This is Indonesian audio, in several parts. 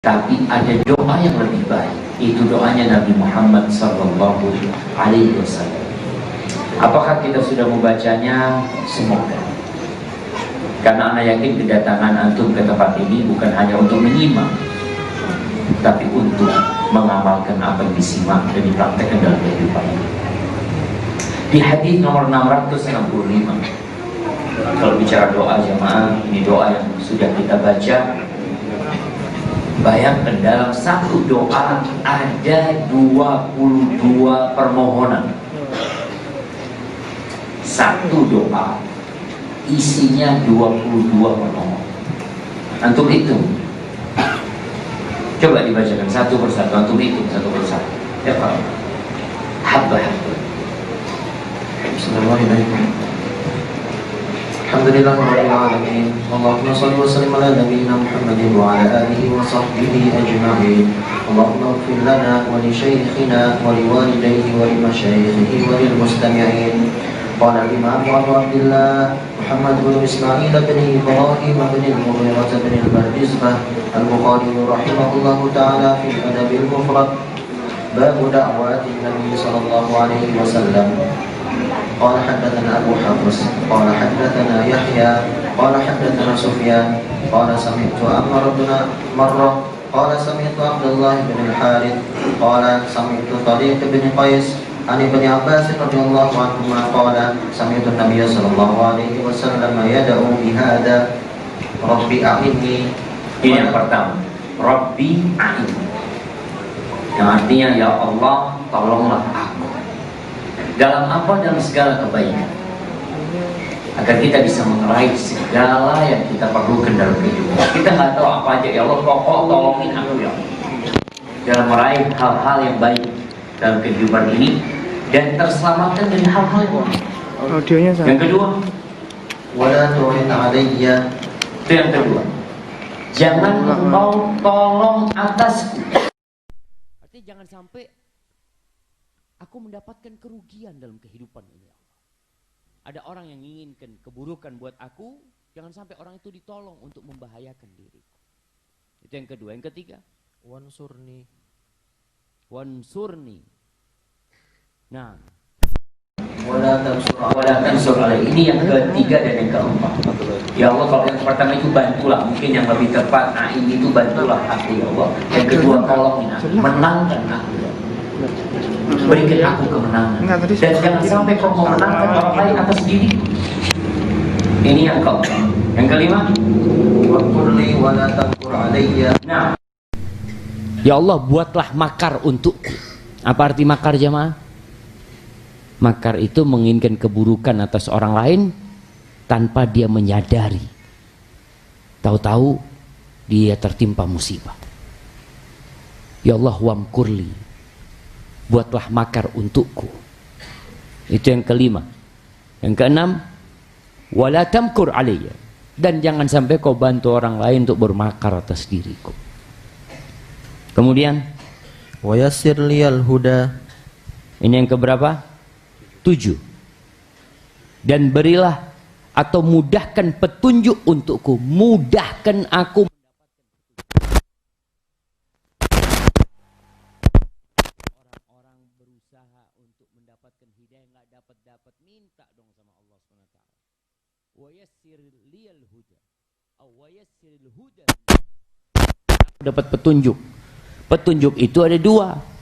Tapi ada doa yang lebih baik. Itu doanya Nabi Muhammad sallallahu alaihi wasallam. Apakah kita sudah membacanya? Semoga. Karena anak yakin kedatangan antum ke tempat ini bukan hanya untuk menyimak, tapi untuk mengamalkan apa yang disimak dan dipraktekkan dalam kehidupan. Di hadis nomor 665, kalau bicara doa jamaah, ini doa yang sudah kita baca. Bayangkan dalam satu doa ada 22 permohonan. Satu doa isinya 22 permohonan. Antum hitung. Coba dibacakan satu persatu. Antum hitung satu persatu. Ya Pak. Habba-habba. Bismillahirrahmanirrahim. Alhamdulillahirabbil alamin. Allahumma shalli wa sallim ala nabiyyina Muhammadin wa ala alihi wa sahbihi ajma'in. Allahumma ighfir lana wa li shaykhina wa li walidayhi wa li mashayikhih wa lil mustami'in. Qala al-imam Abu Abdullah Muhammad bin Ismail bin Ibrahim bin al-Mughirah bin al-Bardizbah al-Bukhari rahimahullahu ta'ala fi al-adab al-mufrad bab da'wati Nabi sallallahu alaihi wasallam. قال حدثنا أبو حفص قال حدثنا يحيى قال حدثنا سفيان قال سمعت عمر بن مرة قال سمعت عبد الله بن الحارث قال سمعت طريق بن قيس عن ابن عباس رضي الله عنهما قال سمعت النبي صلى الله عليه وسلم يدعو بهذا ربي أعني. Ini yang pertama, Rabbi a'inni, yang artinya ya Allah tolonglah aku. Dalam apa? Dalam segala kebaikan, agar kita bisa meraih segala yang kita perlukan dalam kehidupan. Kita nggak tahu apa aja, ya Allah pokok tolongin aku ya Allah, dalam meraih hal-hal yang baik dalam kehidupan ini dan terselamatkan dari hal-hal yang buruk. Yang kedua, wala tu'in alayya. Itu yang kedua, jangan engkau tolong atasku. Artinya jangan sampai aku mendapatkan kerugian dalam kehidupan ini. Ada orang yang menginginkan keburukan buat aku, jangan sampai orang itu ditolong untuk membahayakan diriku. Itu yang kedua. Yang ketiga, wansurni. Wansurni. Nah, wala tansur alaihi. Ini yang ketiga dan yang keempat. Ya Allah, kalau yang pertama itu bantulah, mungkin yang lebih tepat, nah ini itu bantulah aku ya Allah. Yang kedua, tolongin aku, menangkan aku ya Allah. Berikan aku kemenangan. Dan jangan sampai kau memenangkan orang lain atas diri. Ini yang keempat. Yang kelima, waqurli wa la taqur alayya. Nah, ya Allah, buatlah makar untukku. Apa arti makar jemaah? Makar itu menginginkan keburukan atas orang lain tanpa dia menyadari. Tahu-tahu dia tertimpa musibah. Ya Allah, wamkurli, buatlah makar untukku. Itu yang kelima. Yang keenam, wala tamkur alayya, dan jangan sampai kau bantu orang lain untuk bermakar atas diriku. Kemudian, wa yassir liyal huda. Ini yang keberapa? 7. Dan berilah atau mudahkan petunjuk untukku. Mudahkan aku. Orang-orang berusaha untuk mendapatkan hidayah, nggak dapat, minta dong sama Allah SWT. Wa yassir liyal huda. Wa yassiril huda. Dapat petunjuk. Petunjuk itu ada 2.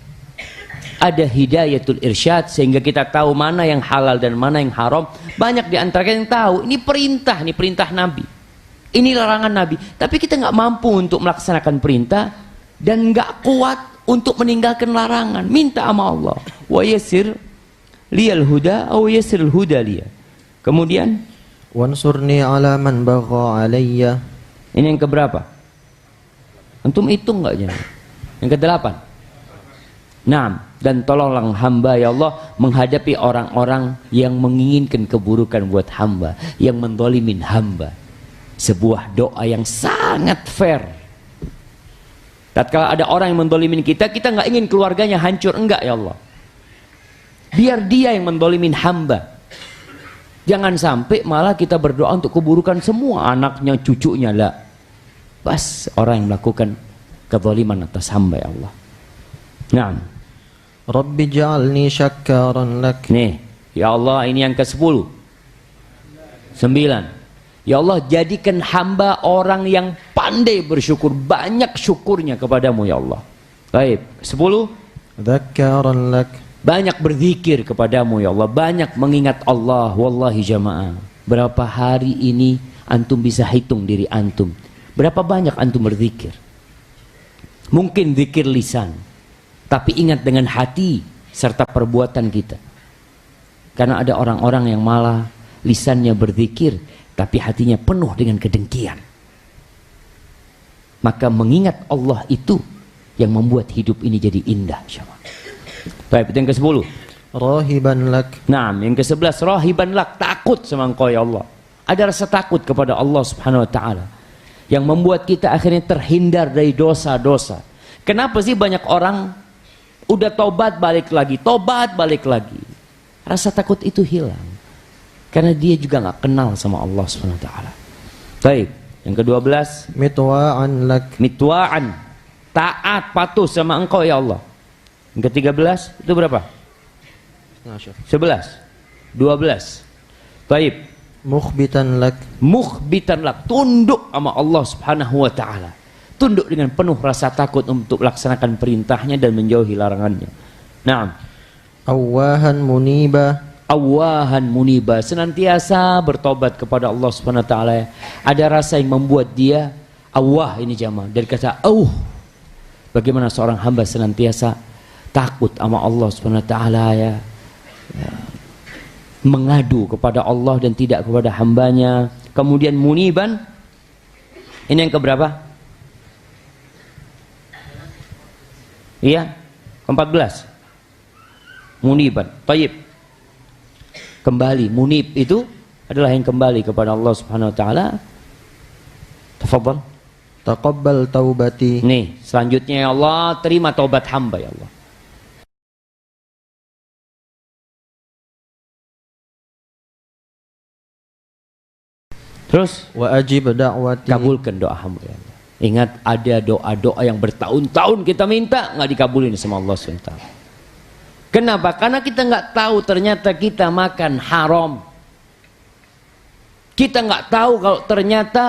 Ada hidayatul irsyad, sehingga kita tahu mana yang halal dan mana yang haram. Banyak di antara kita yang tahu ini perintah Nabi, ini larangan Nabi, tapi kita nggak mampu untuk melaksanakan perintah dan nggak kuat untuk meninggalkan larangan. Minta sama Allah, wa yassir liyal huda aw yassiril huda liya. Kemudian, wansurni ala man bagha alayya. ini yang keberapa? Antum hitung nggak ya? Yang ke-8. Nah, dan tolonglah hamba ya Allah menghadapi orang-orang yang menginginkan keburukan buat hamba, yang mendolimin hamba. Sebuah doa yang sangat fair. Tatkala ada orang yang mendolimin kita, kita nggak ingin keluarganya hancur, enggak ya Allah. Biar dia yang mendolimin hamba. Jangan sampai malah kita berdoa untuk keburukan semua anaknya, cucunya lah. Pas orang yang melakukan kezaliman atas hamba ya Allah. Naam. Rabbi ij'alni syakkaran lak. Nih, ya Allah, ini yang ke-10. 9. Ya Allah, jadikan hamba orang yang pandai bersyukur, banyak syukurnya kepadamu ya Allah. Baik, 10. Dzakkaran lak. Banyak berzikir kepadamu ya Allah, banyak mengingat Allah. Wallahi jamaah, berapa hari ini antum bisa hitung diri antum, berapa banyak antum berzikir? Mungkin zikir lisan, tapi ingat dengan hati serta perbuatan kita. Karena ada orang-orang yang malah lisannya berzikir tapi hatinya penuh dengan kedengkian. Maka mengingat Allah itu yang membuat hidup ini jadi indah. Baik, yang ke-10. Rahiban lak. Nah, yang ke-11, rahiban lak, takut sama Engkau ya Allah. Ada rasa takut kepada Allah Subhanahu wa taala yang membuat kita akhirnya terhindar dari dosa-dosa. Kenapa sih banyak orang udah tobat balik lagi, tobat balik lagi? Rasa takut itu hilang karena dia juga nggak kenal sama Allah Subhanahu wa taala. Baik, yang ke-12, Mitwa'an lak. mitwa'an, taat patuh sama Engkau ya Allah. Yang ke-13 itu berapa? 11, 12. Baik. Mukhbitan lak. Mukhbitan lak, tunduk sama Allah Subhanahu wa taala. Tunduk dengan penuh rasa takut untuk melaksanakan perintahnya dan menjauhi larangannya. Naam. Awahan muniba. Awahan muniba, senantiasa bertobat kepada Allah Subhanahu wa taala. Ada rasa yang membuat dia awah, ini jamaah, dari kata bagaimana seorang hamba senantiasa takut sama Allah Subhanahu wa taala ya. Mengadu kepada Allah dan tidak kepada hambanya. Kemudian muniban, ini yang keberapa? Iya, ke-14. Muniban, tayyib. Kembali, munib itu adalah yang kembali kepada Allah Subhanahu wa taala. Tafadhal. Taqabbal taubati. Nih, selanjutnya ya Allah, terima taubat hamba ya Allah. Terus Wa ajib da'wati. kabulkan doa hamba ya Allah. Ingat, ada doa-doa yang bertahun-tahun kita minta nggak dikabulin sama Allah SWT. Kenapa? Karena kita nggak tahu ternyata kita makan haram. Kita nggak tahu kalau ternyata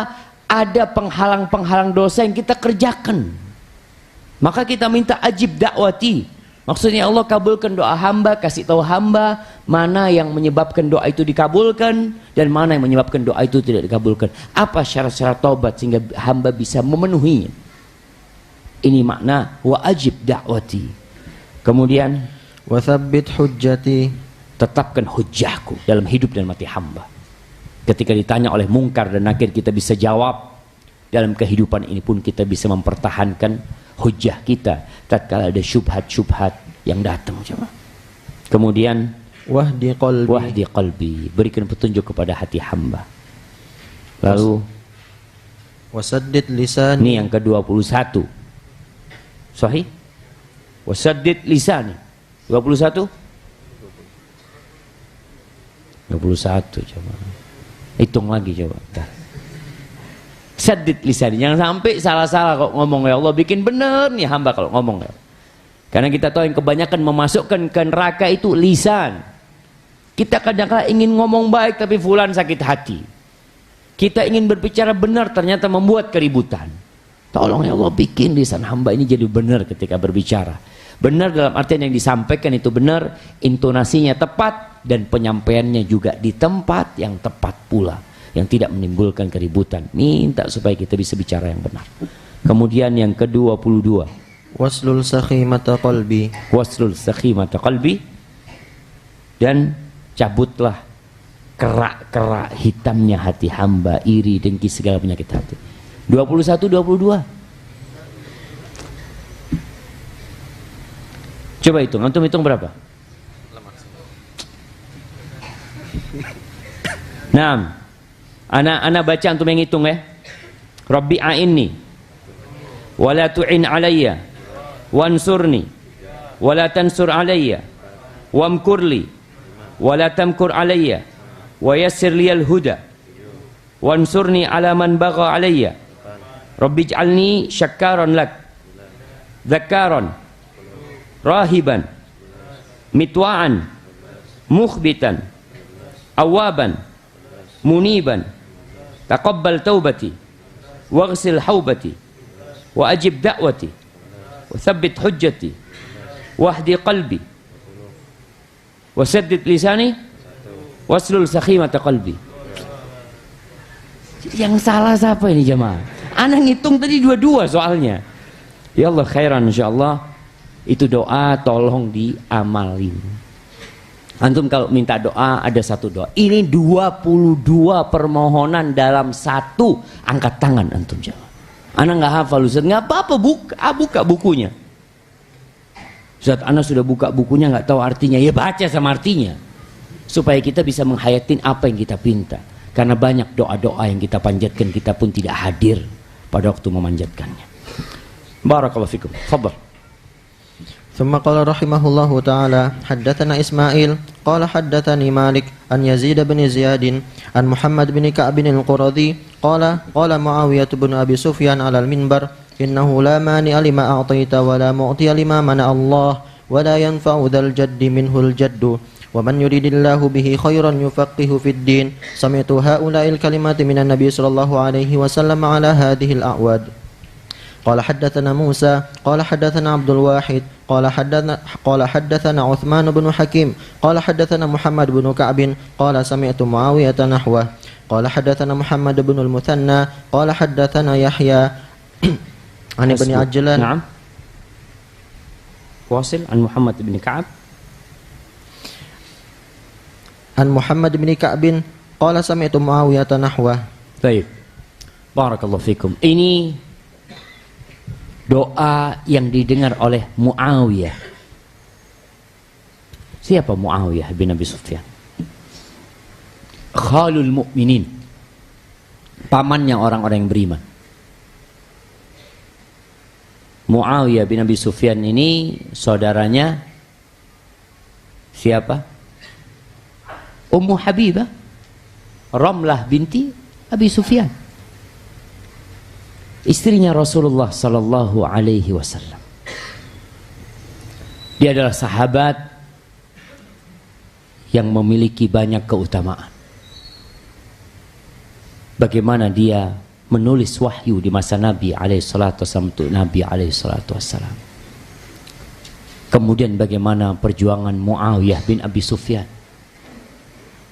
ada penghalang-penghalang dosa yang kita kerjakan. Maka kita minta ajib dakwati. Maksudnya Allah kabulkan doa hamba, kasih tahu hamba mana yang menyebabkan doa itu dikabulkan dan mana yang menyebabkan doa itu tidak dikabulkan. Apa syarat-syarat taubat sehingga hamba bisa memenuhinya. Ini makna wa ajib dakwati. Kemudian Wa thabbit hujjati. tetapkan hujjahku dalam hidup dan mati hamba. Ketika ditanya oleh mungkar dan nakir kita bisa jawab. Dalam kehidupan ini pun kita bisa mempertahankan hujjah kita tatkala ada syubhat-syubhat yang datang. Kemudian Wahdi qalbi. wahdi qalbi, berikan petunjuk kepada hati hamba. Lalu Wasaddid lisani. ini yang ke-21. Sahih? Wasaddid lisani. 21? 21 coba. Hitung lagi coba. Bentar. Saddid lisan, jangan sampai salah-salah kok ngomong ya Allah, bikin bener nih hamba kalau ngomong ya. Karena kita tahu yang kebanyakan memasukkan ke neraka itu lisan. Kita kadang-kadang ingin ngomong baik tapi fulan sakit hati. Kita ingin berbicara benar ternyata membuat keributan. Tolong ya Allah, bikin lisan hamba ini jadi benar ketika berbicara. Benar dalam artian yang disampaikan itu benar, intonasinya tepat dan penyampaiannya juga di tempat yang tepat pula, yang tidak menimbulkan keributan. Minta supaya kita bisa bicara yang benar. Kemudian yang ke-22, Waslul sakhimata qalbi. waslul sakhimata qalbi, dan cabutlah kerak-kerak hitamnya hati hamba, iri, dengki, segala penyakit hati. 21, 22. Coba hitung, antum hitung berapa? Nah, Ana baca, antum yang hitung ya. Rabbi a'inni wala tu'in alayya wansurni wala tansur alayya wamkurli wala tamkur alayya wa yassir liyal huda wansurni ala man bagha alayya. Rabbi ij'alni syakkaran lak dzakaron, rahiban, mitwa'an, mukhbitan, awaban, muniban, taqabbal taubati, waghsil haubati, wa ajib da'wati, wa thabbit hujjati, wahdi qalbi, wa saddid lisani, waslul sakhimata qalbi. Yang salah siapa ini jemaah? Anak ngitung tadi dua-dua soalnya. Ya Allah khairan insyaallah. Itu doa tolong diamalin. Antum kalau minta doa ada satu doa. Ini 22 permohonan dalam satu. Angkat tangan antum jemaah. Anak nggak hafal Ustaz, nggak apa-apa, buka bukunya. Ustaz, anak sudah buka bukunya nggak tahu artinya. Ya baca sama artinya. Supaya kita bisa menghayatin apa yang kita pinta. Karena banyak doa-doa yang kita panjatkan, kita pun tidak hadir pada waktu memanjatkannya. Barakallahu fikum. Fadhal. ثم قال رحمه الله تعالى حدثنا إسماعيل قال حدثني مالك عن يزيد بن زياد عن محمد بن كعب القرظي قال معاوية بن أبي سفيان على المنبر إنه لا مانع لما أعطيت ولا معطي لما منع الله ولا ينفع ذا الجد منه الجد ومن يريد الله به خيرا يفقه في الدين سمعت هؤلاء الكلمات من النبي صلى الله عليه وسلم على هذه الأعواد. قال حدثنا موسى قال حدثنا عبد الواحد قال حدثنا عثمان بن حكيم قال حدثنا محمد بن كعب قال سمعت معاوية نحوه قال حدثنا محمد بن المثنى قال حدثنا يحيى عن ابن عجلان. نعم. واصل عن محمد بن كعب عن محمد بن كعب قال سمعت معاوية نحوه. Baik. Barakallahu fikum. Ini doa yang didengar oleh Muawiyah. Siapa Muawiyah bin Abi Sufyan? Khalul mu'minin, pamannya orang-orang yang beriman. Muawiyah bin Abi Sufyan ini saudaranya siapa? Ummu Habibah, Ramlah binti Abi Sufyan, istrinya Rasulullah sallallahu alaihi wasallam. Dia adalah sahabat yang memiliki banyak keutamaan. Bagaimana dia menulis wahyu di masa Nabi alaihi salatu wasallam untuk Nabi alaihi salatu wasallam. Kemudian bagaimana perjuangan Muawiyah bin Abi Sufyan.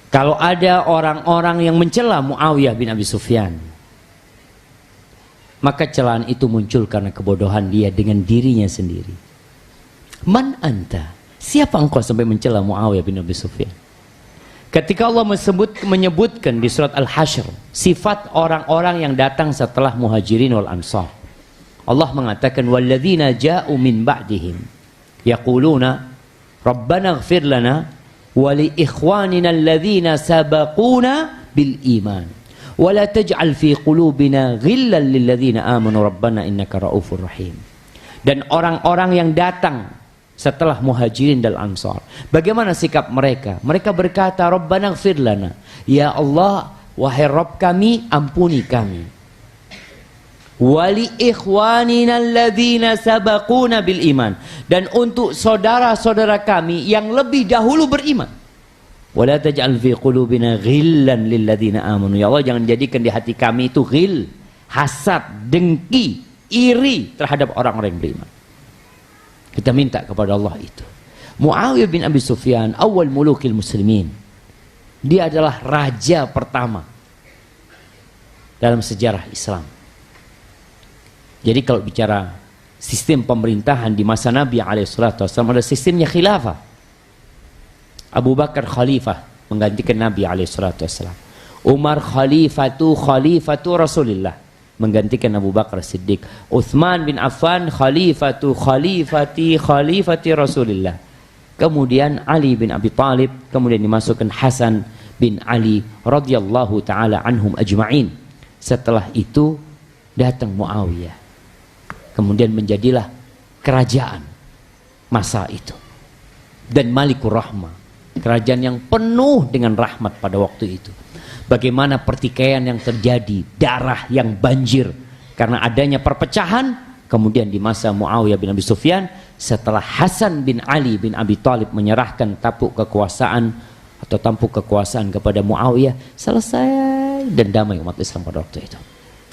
Kalau ada orang-orang yang mencela Muawiyah bin Abi Sufyan, maka celaan itu muncul karena kebodohan dia dengan dirinya sendiri. Man anta? Siapa engkau sampai mencela Muawiyah bin Abi Sufyan? Ketika Allah menyebutkan di surat Al-Hasyr sifat orang-orang yang datang setelah Muhajirin wal Ansar, Allah mengatakan walladzina ja'u min ba'dihim yaquluna Rabbana ighfir lana wa li ikhwanina alladzina sabaquna bil iman wa la taj'al fi qulubina ghillan lil ladzina amanu rabbana innaka raufur rahim. Dan orang-orang yang datang setelah Muhajirin dan Ansar, bagaimana sikap mereka? Mereka berkata, Rabbana ighfir lana, ya Allah, wahai Rabb kami, ampuni kami. Wali ikhwanina alladzina sabaquna bil iman, dan untuk saudara-saudara kami yang lebih dahulu beriman. Wala taj'al fi qulubina ghillan lil ladzina amanu. Ya Allah, jangan jadikan di hati kami itu ghil, hasad, dengki, iri terhadap orang-orang yang beriman. Kita minta kepada Allah itu. Muawiyah bin Abi Sufyan awal mulukil muslimin. Dia adalah raja pertama dalam sejarah Islam. Jadi kalau bicara sistem pemerintahan di masa Nabi SAW, ada sistemnya khilafah. Abu Bakar khalifah menggantikan Nabi SAW. Umar khalifatu Rasulullah menggantikan Abu Bakar Siddiq. Uthman bin Affan khalifati Rasulullah. Kemudian Ali bin Abi Talib, kemudian dimasukkan Hasan bin Ali radhiyallahu taala anhum ajma'in. Setelah itu datang Muawiyah. Kemudian menjadilah kerajaan masa itu. Dan Malikur Rahmah, kerajaan yang penuh dengan rahmat pada waktu itu. Bagaimana pertikaian yang terjadi, darah yang banjir karena adanya perpecahan Kemudian di masa Muawiyah bin Abi Sufyan, setelah Hasan bin Ali bin Abi Thalib menyerahkan tampuk kekuasaan kepada Muawiyah, selesai dan damai umat Islam pada waktu itu.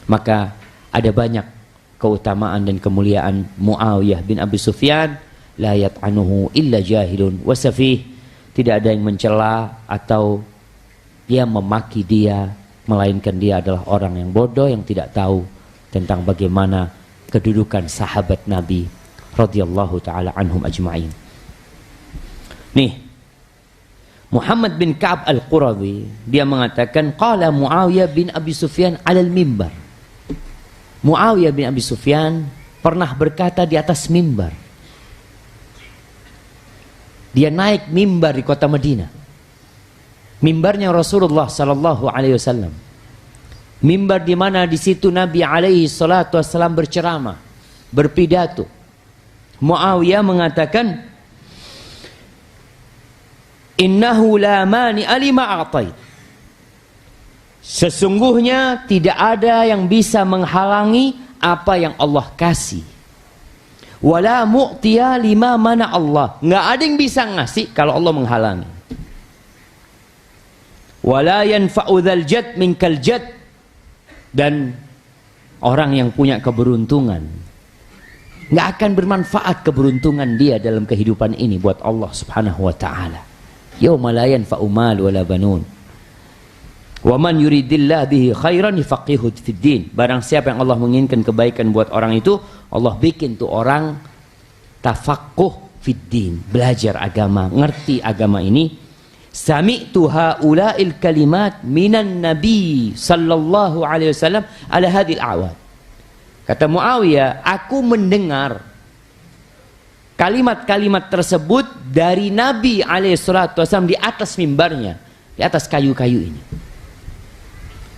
Maka ada banyak keutamaan dan kemuliaan Muawiyah bin Abi Sufyan. La yat'anuhu illa jahilun wasafih. Tidak ada yang mencela atau dia memaki dia, melainkan dia adalah orang yang bodoh yang tidak tahu tentang bagaimana kedudukan sahabat Nabi radhiyallahu taala anhum ajma'in. Nih, Muhammad bin Ka'ab Al-Quradhi dia mengatakan qala Muawiyah bin Abi Sufyan 'alal mimbar. Muawiyah bin Abi Sufyan pernah berkata di atas mimbar. Dia naik mimbar di kota Madinah. Mimbarnya Rasulullah sallallahu alaihi wasallam. Mimbar di mana di situ Nabi alaihi salatu wasallam berceramah, berpidato. Muawiyah mengatakan, "Innahu la mani'a lima a'tait." Sesungguhnya tidak ada yang bisa menghalangi apa yang Allah kasih. Wala mu'tiya lima mana Allah. Nggak ada yang bisa ngasih kalau Allah menghalangi. Wala yanfa'u dzal jad minkal jad. Dan orang yang punya keberuntungan nggak akan bermanfaat keberuntungan dia dalam kehidupan ini buat Allah subhanahu wa ta'ala. Yauma la yanfa'u mal wala banun. Wa man yuridillah bihi khairan yufaqihu fid din. Barang siapa yang Allah menginginkan kebaikan buat orang itu, Allah bikin tuh orang tafaqquh fid din, belajar agama, ngerti agama ini. Sami'tu haula'il kalimat minan nabi sallallahu alaihi wasallam ala hadhil a'wad. Kata Muawiyah, aku mendengar kalimat-kalimat tersebut dari Nabi alaihi salatu wasallam di atas mimbarnya, di atas kayu-kayu ini.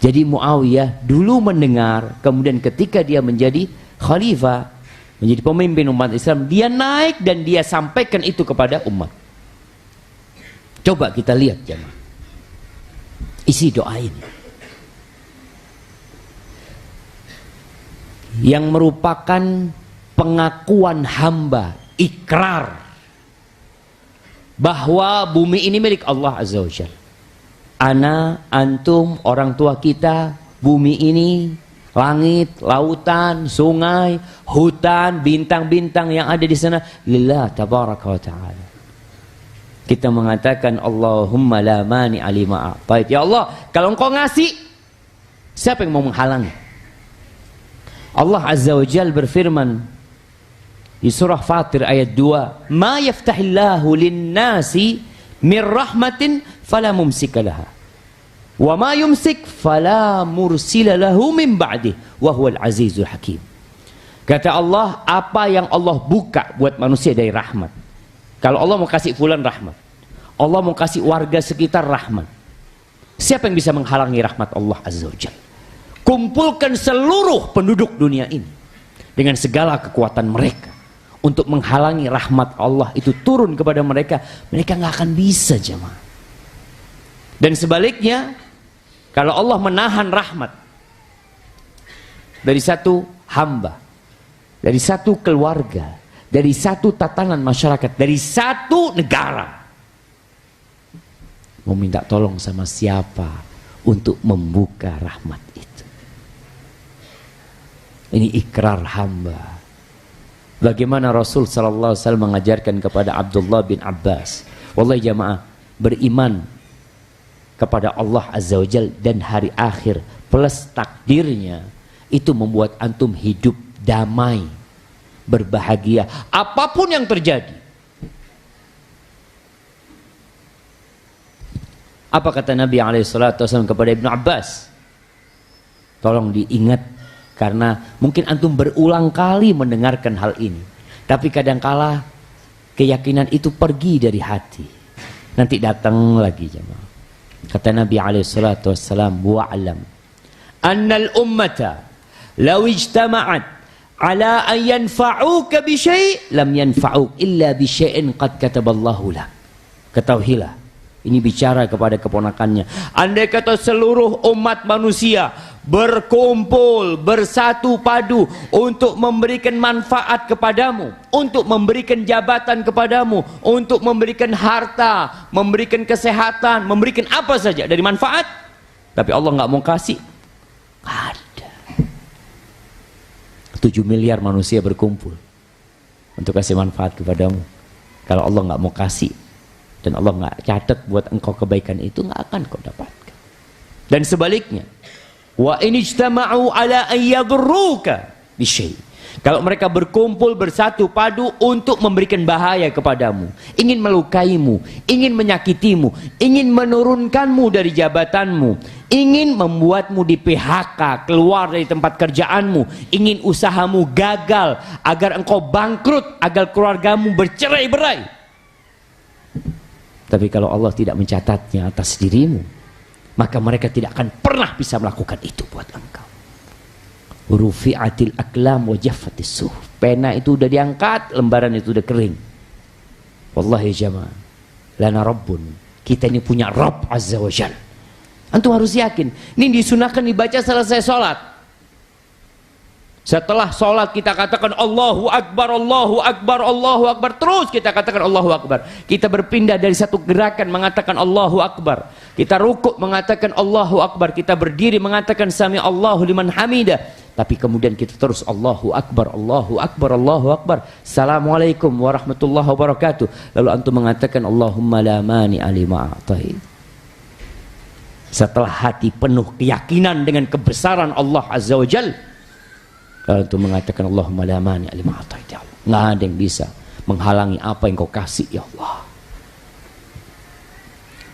Jadi Muawiyah dulu mendengar, kemudian ketika dia menjadi khalifah, menjadi pemimpin umat Islam, dia naik dan dia sampaikan itu kepada umat. Coba kita lihat jemaah isi doa ini yang merupakan pengakuan hamba, ikrar bahwa bumi ini milik Allah Azza wa Jalla. Ana, antum, orang tua kita, bumi ini, langit, lautan, sungai, hutan, bintang-bintang yang ada di sana lillah tabaraka wa ta'ala. Kita mengatakan Allahumma la mani'a lima a'tait. Ya Allah, kalau engkau ngasih, siapa yang mau menghalangi? Allah Azza wa Jalla berfirman di surah Fatir ayat 2, "Ma yaftahillahu lin-nasi min rahmatin fala mumsika laha, wa ma yumsik fala mursila lahu min ba'dih, wa huwal azizul hakim." Kata Allah, apa yang Allah buka buat manusia dari rahmat. Kalau Allah mau kasih fulan rahmat, Allah mau kasih warga sekitar rahmat, siapa yang bisa menghalangi rahmat Allah Azza wa Jalla? Kumpulkan seluruh penduduk dunia ini dengan segala kekuatan mereka untuk menghalangi rahmat Allah itu turun kepada mereka, mereka nggak akan bisa jemaah. Dan sebaliknya, kalau Allah menahan rahmat dari satu hamba, dari satu keluarga, dari satu tatanan masyarakat, dari satu negara, mau minta tolong sama siapa untuk membuka rahmat itu? Ini ikrar hamba. Bagaimana Rasul sallallahu alaihi wasallam mengajarkan kepada Abdullah bin Abbas, wallahi jamaah, beriman kepada Allah Azza wa Jalla dan hari akhir plus takdirnya itu membuat antum hidup damai, berbahagia apapun yang terjadi. Apa kata Nabi SAW kepada Ibnu Abbas? Tolong diingat, karena mungkin antum berulang kali mendengarkan hal ini, tapi kadangkala keyakinan itu pergi dari hati, nanti datang lagi jemaah. Kata Nabi SAW, wa'alam annal ummata law ijtama'at ala an yanfa'uka bi syai' lam yanfa'uk illa bi syai'in qad kataballahu lak. Ketahuilah, ini bicara kepada keponakannya, andai kata seluruh umat manusia berkumpul, bersatu padu untuk memberikan manfaat kepadamu, untuk memberikan jabatan kepadamu, untuk memberikan harta, memberikan kesehatan, memberikan apa saja dari manfaat, tapi Allah nggak mau kasih. Ada 7 miliar manusia berkumpul untuk kasih manfaat kepadamu. Kalau Allah nggak mau kasih dan Allah nggak catat buat engkau kebaikan itu, nggak akan kau dapatkan. Dan sebaliknya, wa in ijtama'u ala an yadurruka bisyai. Kalau mereka berkumpul bersatu padu untuk memberikan bahaya kepadamu, ingin melukaimu, ingin menyakitimu, ingin menurunkanmu dari jabatanmu, ingin membuatmu di PHK, keluar dari tempat kerjaanmu, ingin usahamu gagal, agar engkau bangkrut, agar keluargamu bercerai-berai. Tapi kalau Allah tidak mencatatnya atas dirimu, maka mereka tidak akan pernah bisa melakukan itu buat engkau. Rufi'atil aqlam wa jaffatis suhuf. Pena itu udah diangkat, lembaran itu udah kering. Wallahi jamaah, lana rabbun. Kita ini punya Rabb Azza wa Jalla. Antum harus yakin. Ini disunahkan dibaca selesai sholat. Setelah sholat kita katakan Allahu Akbar, Allahu Akbar, Allahu Akbar. Terus kita katakan Allahu Akbar. Kita berpindah dari satu gerakan mengatakan Allahu Akbar. Kita rukuk mengatakan Allahu Akbar. Kita berdiri mengatakan Sami Allahu liman hamidah. Tapi kemudian kita terus Allahu Akbar, Allahu Akbar, Allahu Akbar. Assalamualaikum warahmatullahi wabarakatuh. Lalu antum mengatakan Allahumma la mani'a lima a'tait. Setelah hati penuh keyakinan dengan kebesaran Allah Azza wa Jalla, lalu antum mengatakan Allahumma la mani'a lima a'tait, ya Allah. Nggak ada yang bisa menghalangi apa yang kau kasih, ya Allah.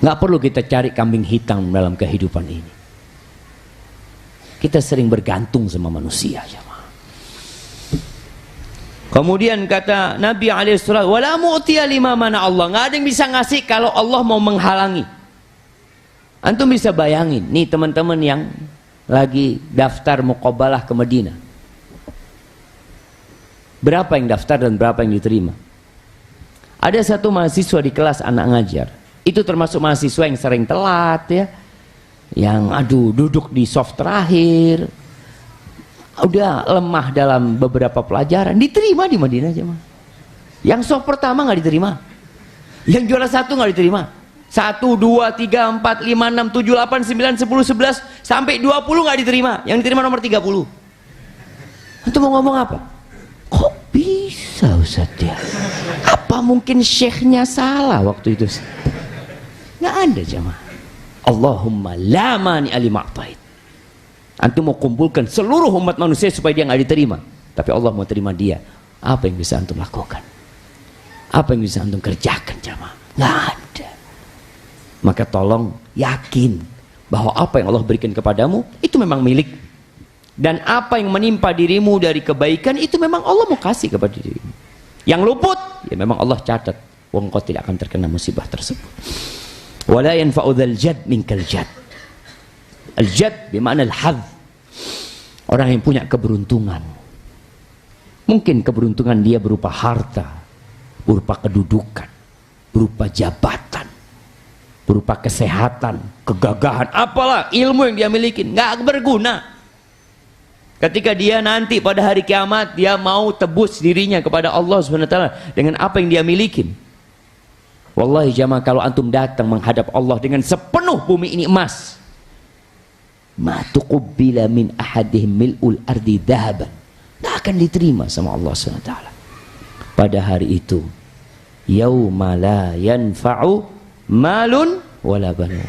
Nggak perlu kita cari kambing hitam dalam kehidupan ini. Kita sering bergantung sama manusia, jemaah. Kemudian kata Nabi alaihissalam, wala mu'tiya lima mana Allah. Nggak ada yang bisa ngasih kalau Allah mau menghalangi. Antum bisa bayangin, nih teman-teman yang lagi daftar muqabalah ke Madinah. Berapa yang daftar dan berapa yang diterima? Ada satu mahasiswa di kelas anak ngajar. Itu termasuk mahasiswa yang sering telat ya. Yang duduk di soft terakhir, udah lemah dalam beberapa pelajaran, diterima di Madinah aja mah. Yang soft pertama nggak diterima, yang juara 1 nggak diterima, 1, 2, 3, 4, 5, 6, 7, 8, 9, 10, 11 sampai 20 nggak diterima, yang diterima nomor 30. Itu mau ngomong apa? Kok bisa Ustaz ya? Apa mungkin syekhnya salah waktu itu? Nggak ada jamaah. Allahumma la mani'a lima a'tait. Antum mau kumpulkan seluruh umat manusia supaya dia nggak diterima, tapi Allah mau terima dia. Apa yang bisa antum lakukan? Apa yang bisa antum kerjakan, jamaah? Nggak ada. Maka tolong yakin bahwa apa yang Allah berikan kepadamu itu memang milik, dan apa yang menimpa dirimu dari kebaikan itu memang Allah mau kasih kepada dirimu. Yang luput ya memang Allah catat, engkau tidak akan terkena musibah tersebut. Wala yanfa'u dzal jad minkal jad. Al jad bermakna al-hadz. Orang yang punya keberuntungan. Mungkin keberuntungan dia berupa harta, berupa kedudukan, berupa jabatan, berupa kesehatan, kegagahan, apalah ilmu yang dia miliki, nggak berguna. Ketika dia nanti pada hari kiamat dia mau tebus dirinya kepada Allah Subhanahu wa taala dengan apa yang dia miliki. Wallahi jamaah, kalau antum datang menghadap Allah dengan sepenuh bumi ini emas, ma tuqbila min ahadihim mil'ul ardi dhahaban, tidak akan diterima sama Allah SWT. Pada hari itu, yauma la yanfa'u malun wala banun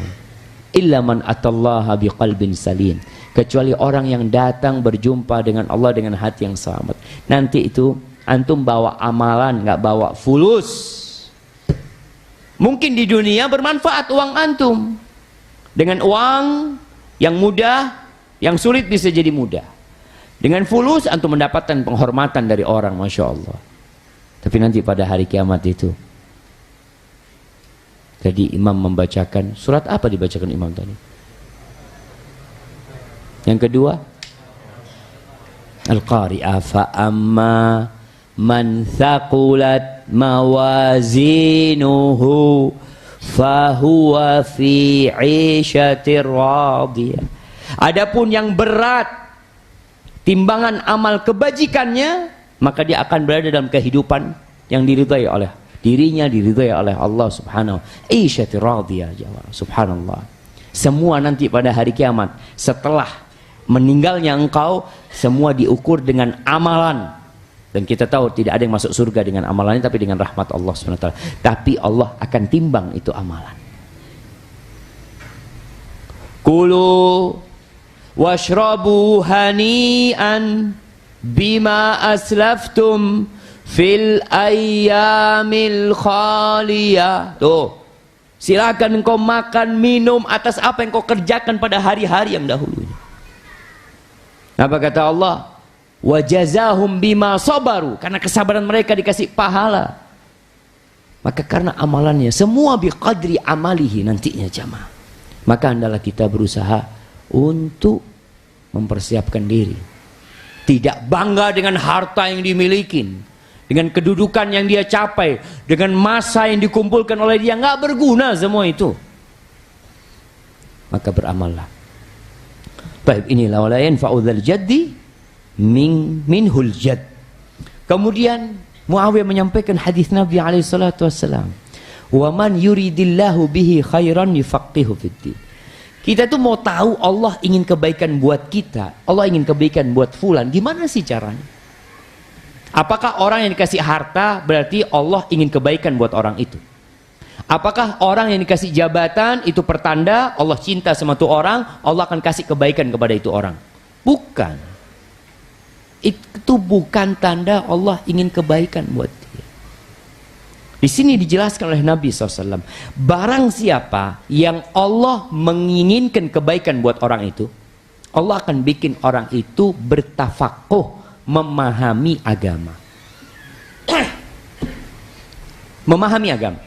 illa man atallaha biqalbin salim, kecuali orang yang datang berjumpa dengan Allah dengan hati yang selamat. Nanti itu antum bawa amalan, nggak bawa fulus. Mungkin di dunia bermanfaat uang antum. Dengan uang yang mudah, yang sulit bisa jadi mudah. Dengan fulus antum mendapatkan penghormatan dari orang, Masya Allah. Tapi nanti pada hari kiamat itu, tadi imam membacakan, surat apa dibacakan imam tadi? Yang kedua, Al-Qari'ah, fa'amma man thaqulat mawazinuhu fahuwa fi 'ishatir radiyah. Adapun yang berat timbangan amal kebajikannya, maka dia akan berada dalam kehidupan yang diridhai oleh dirinya, diridhai oleh Allah Subhanahu. Aisyati radhiyah, subhanallah. Semua nanti pada hari kiamat setelah meninggalnya engkau, semua diukur dengan amalan. Dan kita tahu tidak ada yang masuk surga dengan amalannya, tapi dengan rahmat Allah SWT. Tapi Allah akan timbang itu amalan. Kulu washrabu hani'an bima aslaftum fil ayyamil khaliyah. Tuh, silakan engkau makan minum atas apa yang kau kerjakan pada hari-hari yang dahulu. Apa kata Allah? Wajazahum bima sabaru, karena kesabaran mereka dikasih pahala. Maka karena amalannya semua biqadri amalihi nantinya jamaah. Maka hendaklah kita berusaha untuk mempersiapkan diri. Tidak bangga dengan harta yang dimiliki, dengan kedudukan yang dia capai, dengan masa yang dikumpulkan oleh dia, nggak berguna semua itu. Maka beramallah. Baik, inilah wala yanfa'u dzal jaddi minhul jad. Kemudian Muawiyah menyampaikan hadis Nabi alaihi salatu wassalam, wa man yuridillahu bihi khairan yufaqihu fiddin. Kita tuh mau tahu Allah ingin kebaikan buat kita, Allah ingin kebaikan buat fulan, gimana sih caranya? Apakah orang yang dikasih harta berarti Allah ingin kebaikan buat orang itu? Apakah orang yang dikasih jabatan itu pertanda Allah cinta sama tuh orang, Allah akan kasih kebaikan kepada itu orang? Bukan. Itu bukan tanda Allah ingin kebaikan buat dia. Di sini dijelaskan oleh Nabi SAW, barang siapa yang Allah menginginkan kebaikan buat orang itu, Allah akan bikin orang itu bertafakuh, memahami agama. Memahami agama.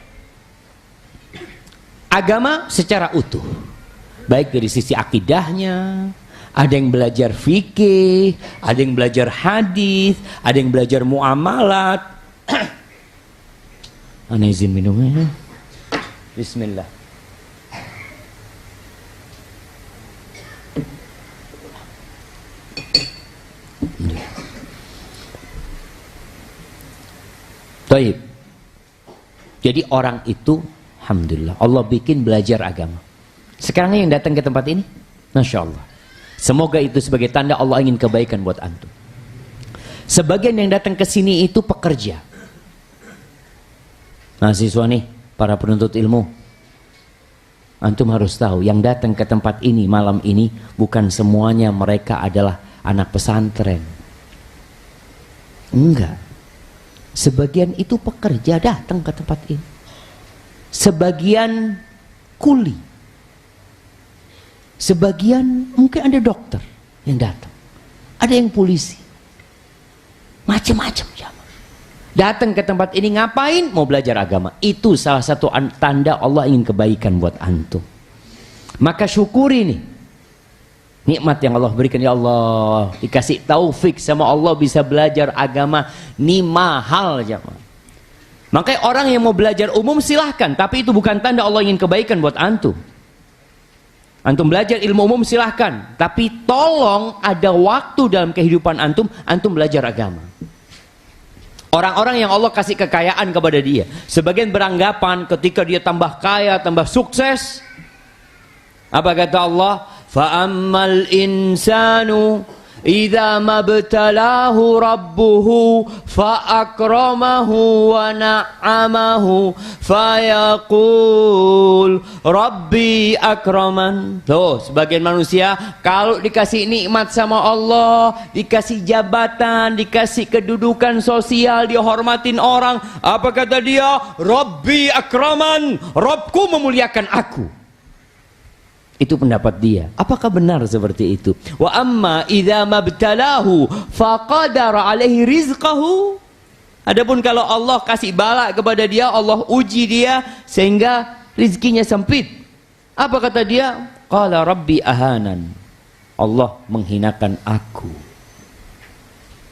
Agama secara utuh, baik dari sisi akidahnya. Ada yang belajar fikih, ada yang belajar hadis, ada yang belajar muamalat. Ana izin minumnya. Bismillah. Baik. Jadi orang itu, alhamdulillah, Allah bikin belajar agama. Sekarang yang datang ke tempat ini, masya Allah. Semoga itu sebagai tanda Allah ingin kebaikan buat antum. Sebagian yang datang ke sini itu pekerja. Mahasiswa nih, para penuntut ilmu. Antum harus tahu, yang datang ke tempat ini malam ini bukan semuanya mereka adalah anak pesantren. Enggak. Sebagian itu pekerja datang ke tempat ini. Sebagian kuli. Sebagian mungkin ada dokter yang datang, ada yang polisi, macam-macam jamaah. Datang ke tempat ini ngapain? Mau belajar agama. Itu salah satu tanda Allah ingin kebaikan buat antum. Maka syukuri nih nikmat yang Allah berikan. Ya Allah, dikasih taufik sama Allah bisa belajar agama, ini mahal jamaah. Makanya orang yang mau belajar umum silahkan, tapi itu bukan tanda Allah ingin kebaikan buat antum. Antum belajar ilmu umum silahkan, tapi tolong ada waktu dalam kehidupan antum belajar agama. Orang-orang yang Allah kasih kekayaan kepada dia, sebagian beranggapan ketika dia tambah kaya, tambah sukses, apa kata Allah? Fa'ammal insanu idza mabtalahu rabbuhu fa'akramahu wa na'amahu fayaqul rabbi akraman. Tuh, sebagian manusia kalau dikasih nikmat sama Allah, dikasih jabatan, dikasih kedudukan sosial, dihormatin orang, apa kata dia? Rabbi akraman, Rabbku memuliakan aku. Itu pendapat dia. Apakah benar seperti itu? Wa amma idza mabtalahu faqadara alaihi rizqahu. Adapun kalau Allah kasih bala kepada dia, Allah uji dia sehingga rizkinya sempit. Apa kata dia? Qala rabbi ahanan. Allah menghinakan aku.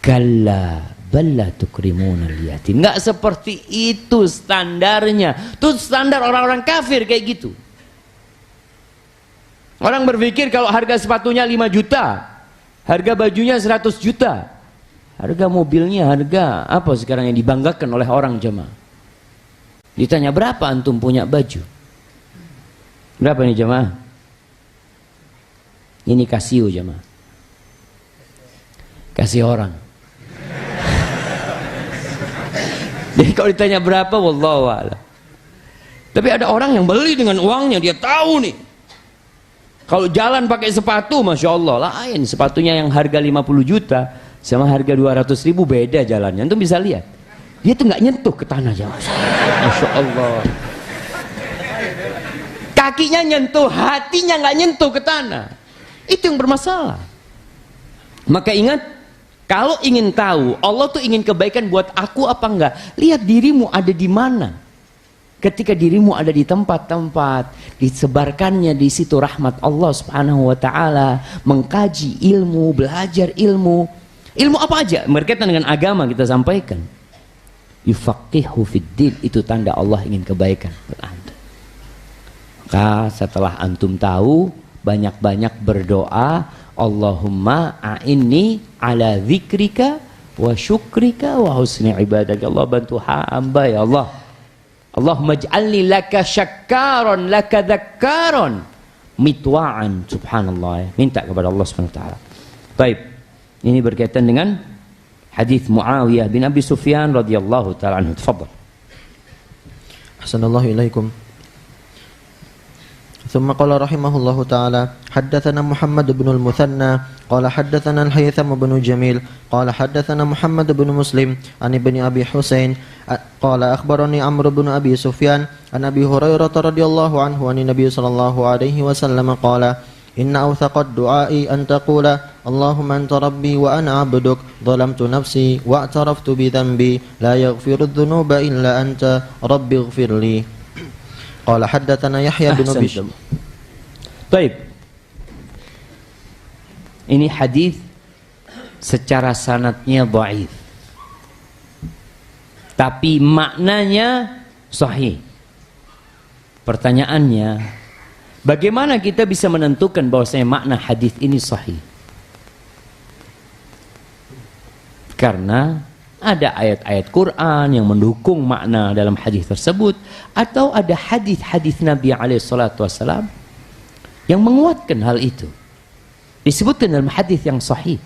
Kalla balla tukrimunal yatim. Enggak seperti itu standarnya. Itu standar orang-orang kafir kayak gitu. Orang berpikir kalau harga sepatunya 5 juta, harga bajunya 100 juta, harga mobilnya, harga apa sekarang yang dibanggakan oleh orang jemaah. Ditanya berapa antum punya baju? Berapa nih jemaah? Ini Casio jemaah. Kasih orang. Jadi kalau ditanya berapa, wallahu a'lam. Tapi ada orang yang beli dengan uangnya, dia tahu nih. Kalau jalan pakai sepatu, masya Allah, lain sepatunya yang harga 50 juta sama harga 200.000 beda jalannya. Antum bisa lihat, dia tuh nggak nyentuh ke tanah jemaah. Masya Allah. Kakinya nyentuh, hatinya nggak nyentuh ke tanah. Itu yang bermasalah. Maka ingat, kalau ingin tahu Allah tuh ingin kebaikan buat aku apa enggak, lihat dirimu ada di mana. Ketika dirimu ada di tempat-tempat disebarkannya di situ rahmat Allah Subhanahu wa taala, mengkaji ilmu, belajar ilmu. Ilmu apa aja berkaitan dengan agama kita sampaikan. Yufaqihu fiddin, itu tanda Allah ingin kebaikan buat antum. Maka setelah antum tahu, banyak-banyak berdoa, Allahumma a'inni ala zikrika wa syukrika wa husni ibadah. Ya Allah, bantu hamba ya Allah. Allahumma ij'alni laka syakkaron laka dzakkaron mitwa'an. Subhanallah. Minta kepada Allah Subhanahu wa taala. Baik. Ini berkaitan dengan hadis Muawiyah bin Abi Sufyan radhiyallahu taala anhu. Tafadhal. Ahsanallahu ilaikum. ثم قال رحمه الله تعالى حدثنا محمد بن المثنى قال حدثنا الهيثم بن جميل قال حدثنا محمد بن مسلم عن ابن أبي حسين قال أخبرني عمرو بن أبي سفيان عن أبي هريرة رضي الله عنه عن النبي صلى الله عليه وسلم قال إن أوثق الدعاء أن تقول اللهم أنت ربي وأنا عبدك ظلمت نفسي واعترفت بذنبي لا يغفر الذنوب إلا أنت ربي اغفر لي. Qala haddatsana Yahya bin Bishr. Baik. Ini hadis secara sanadnya dhaif. Tapi maknanya sahih. Pertanyaannya, bagaimana kita bisa menentukan bahwasanya makna hadis ini sahih? Karena ada ayat-ayat Quran yang mendukung makna dalam hadis tersebut, atau ada hadis-hadis Nabi SAW yang menguatkan hal itu. Disebutkan dalam hadis yang sahih.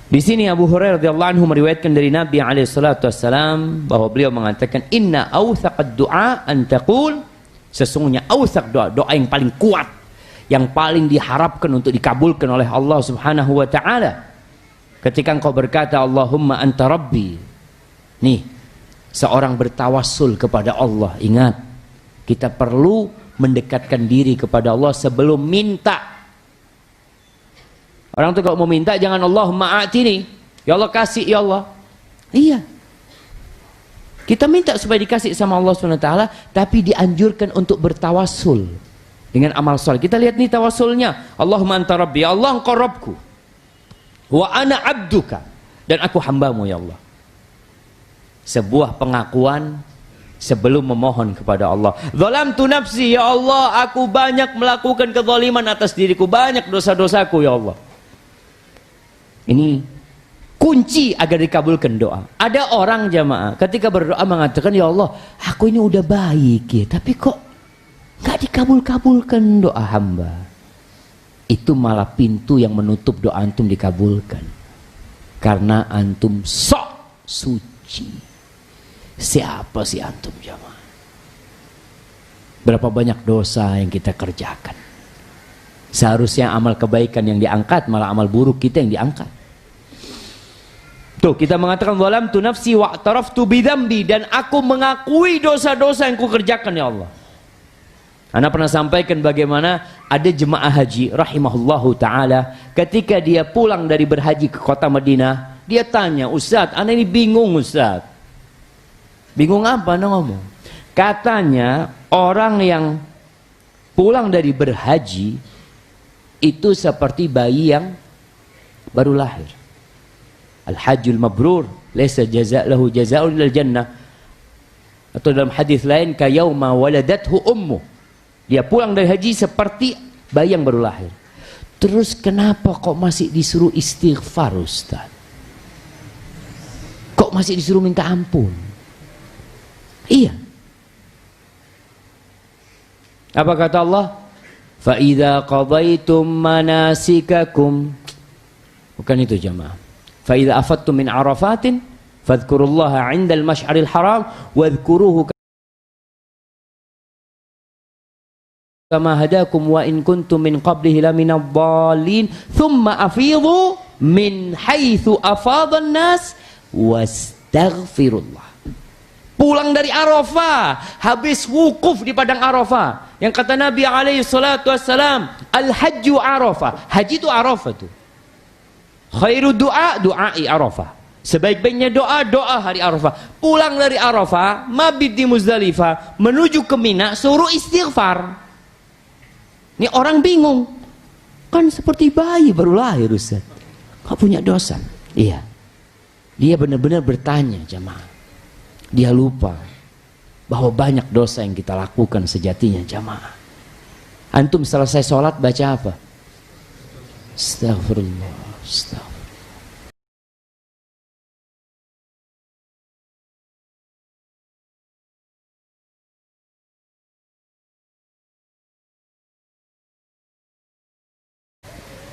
Di sini Abu Hurairah radhiyallahu anhu meriwayatkan dari Nabi SAW bahwa beliau mengatakan, Inna awthaqad du'a an taqul, sesungguhnya awthaq doa, doa yang paling kuat, yang paling diharapkan untuk dikabulkan oleh Allah Subhanahu wa taala. Ketika engkau berkata Allahumma anta rabbi. Nih, seorang bertawassul kepada Allah. Ingat, kita perlu mendekatkan diri kepada Allah sebelum minta. Orang tuh kalau mau minta jangan Allahumma a'tini, ya Allah kasih ya Allah. Iya, kita minta supaya dikasih sama Allah SWT, tapi dianjurkan untuk bertawassul dengan amal soleh. Kita lihat nih tawassulnya, Allahumma anta rabbi, ya Allah engkau Rabbku, wa ana abduka, dan aku hambamu ya Allah. Sebuah pengakuan sebelum memohon kepada Allah. Zalamtu nafsi, ya Allah aku banyak melakukan kezaliman atas diriku, banyak dosa-dosaku ya Allah. Ini kunci agar dikabulkan doa. Ada orang jamaah ketika berdoa mengatakan, ya Allah aku ini udah baik ya, tapi kok gak dikabul-kabulkan doa hamba. Itu malah pintu yang menutup doa antum dikabulkan. Karena antum sok suci. Siapa sih antum jamaah? Berapa banyak dosa yang kita kerjakan. Seharusnya amal kebaikan yang diangkat, malah amal buruk kita yang diangkat. Tuh kita mengatakan zalamtu nafsi wa'taraftu bidzambi, dan aku mengakui dosa-dosa yang kukerjakan ya Allah. Anda pernah sampaikan bagaimana ada jemaah haji rahimahullahu ta'ala, ketika dia pulang dari berhaji ke kota Madinah, dia tanya, Ustaz, Anda ini bingung Ustaz. Bingung apa Anda ngomong? Katanya orang yang pulang dari berhaji itu seperti bayi yang baru lahir. Al-hajjul mabrur laysa lahu jazaa'un ilal jannah. Atau dalam hadis lain, ka yauma waladathu ummu. Dia pulang dari haji seperti bayi yang baru lahir. Terus kenapa kok masih disuruh istighfar, Ustaz? Kok masih disuruh minta ampun? Iya. Apa kata Allah? Fa idza qadaitum manasikakum. Bukan itu jemaah. Fa idza afattum min arafatin fadhkurullaha 'indal masy'aril haram wadhkuruhu kama hadakum wa in kuntum min qablihi laminadh dhalin thumma afidhu min haitsu afadhan nas wastaghfirullah. Pulang dari Arafah, habis wukuf di padang Arafah. Yang kata Nabi alaihi salatu wassalam, al-hajju Arafah. Haji itu Arafah tuh. Khairu du'a du'ai Arafah. Sebaik-baiknya doa, doa hari Arafah. Pulang dari Arafah, mabit di Muzdalifah, menuju ke Mina, suruh istighfar. Ini orang bingung. Kan seperti bayi baru lahir, Ustaz. Gak punya dosa. Iya. Dia benar-benar bertanya, jamaah. Dia lupa bahwa banyak dosa yang kita lakukan sejatinya, jamaah. Antum selesai sholat baca apa? Astaghfirullah, astaghfirullah.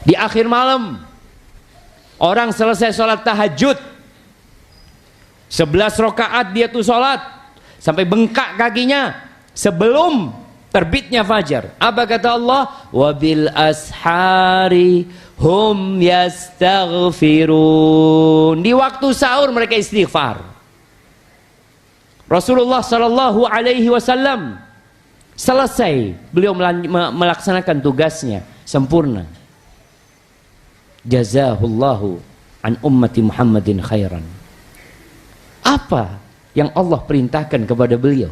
Di akhir malam orang selesai sholat tahajud, 11 rakaat dia tuh sholat sampai bengkak kakinya sebelum terbitnya fajar. Apa kata Allah? Wabil ashari hum yastaghfirun. Di waktu sahur mereka istighfar. Rasulullah sallallahu alaihi wasallam selesai beliau melaksanakan tugasnya sempurna. Jazahullahu an ummati Muhammadin khairan. Apa yang Allah perintahkan kepada beliau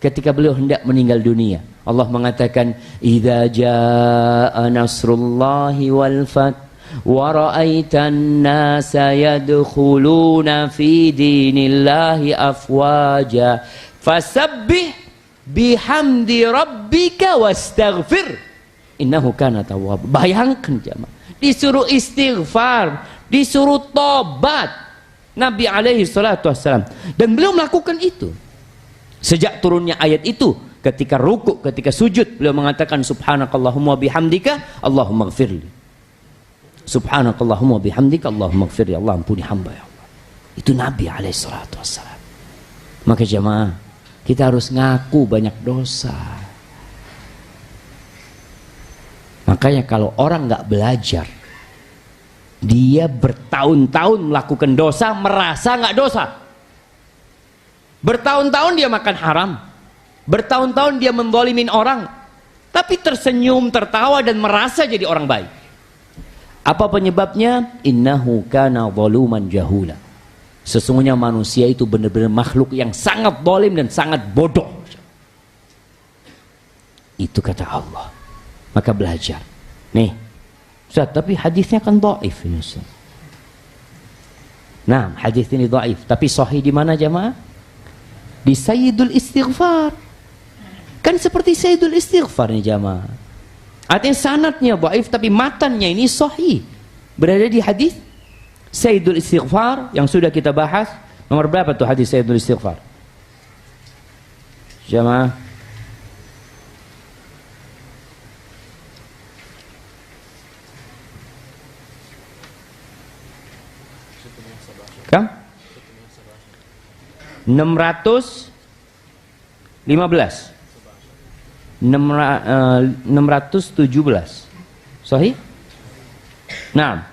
ketika beliau hendak meninggal dunia? Allah mengatakan, "Idza jaa nasrullahi wal fath wa ra'aitan nasa yadkhuluna fi dinillahi afwaja fasabbih bihamdi rabbika wastaghfir innahu kana tawwab." Bayangkan jemaah, disuruh istighfar, disuruh tobat Nabi alaihi salatu wassalam, dan beliau melakukan itu sejak turunnya ayat itu. Ketika rukuk, ketika sujud, beliau mengatakan subhanakallahumma bihamdika Allahumma gfirli. Subhanakallahumma bihamdika Allahumma gfirli. Allah ampuni hamba ya Allah. Itu Nabi alaihi salatu wassalam. Maka jemaah, kita harus ngaku banyak dosa. Makanya kalau orang nggak belajar, dia bertahun-tahun melakukan dosa, merasa nggak dosa. Bertahun-tahun dia makan haram, bertahun-tahun dia menzalimin orang, tapi tersenyum, tertawa dan merasa jadi orang baik. Apa penyebabnya? Innahu kana zaluman jahula. Sesungguhnya manusia itu benar-benar makhluk yang sangat zalim dan sangat bodoh. Itu kata Allah. Maka belajar. Nih, Ustaz, tapi hadisnya kan dhaif ini, Ustaz. Nah, hadis ini dhaif, tapi sahih di mana jemaah? Di Sayyidul Istighfar. Kan seperti Sayyidul Istighfar nih jemaah. Artinya sanadnya dhaif tapi matannya ini sahih. Berada di hadis Sayyidul Istighfar yang sudah kita bahas. Nomor berapa tuh hadis Sayyidul Istighfar? Jemaah, Kam? 615 617 Sahih? Nah,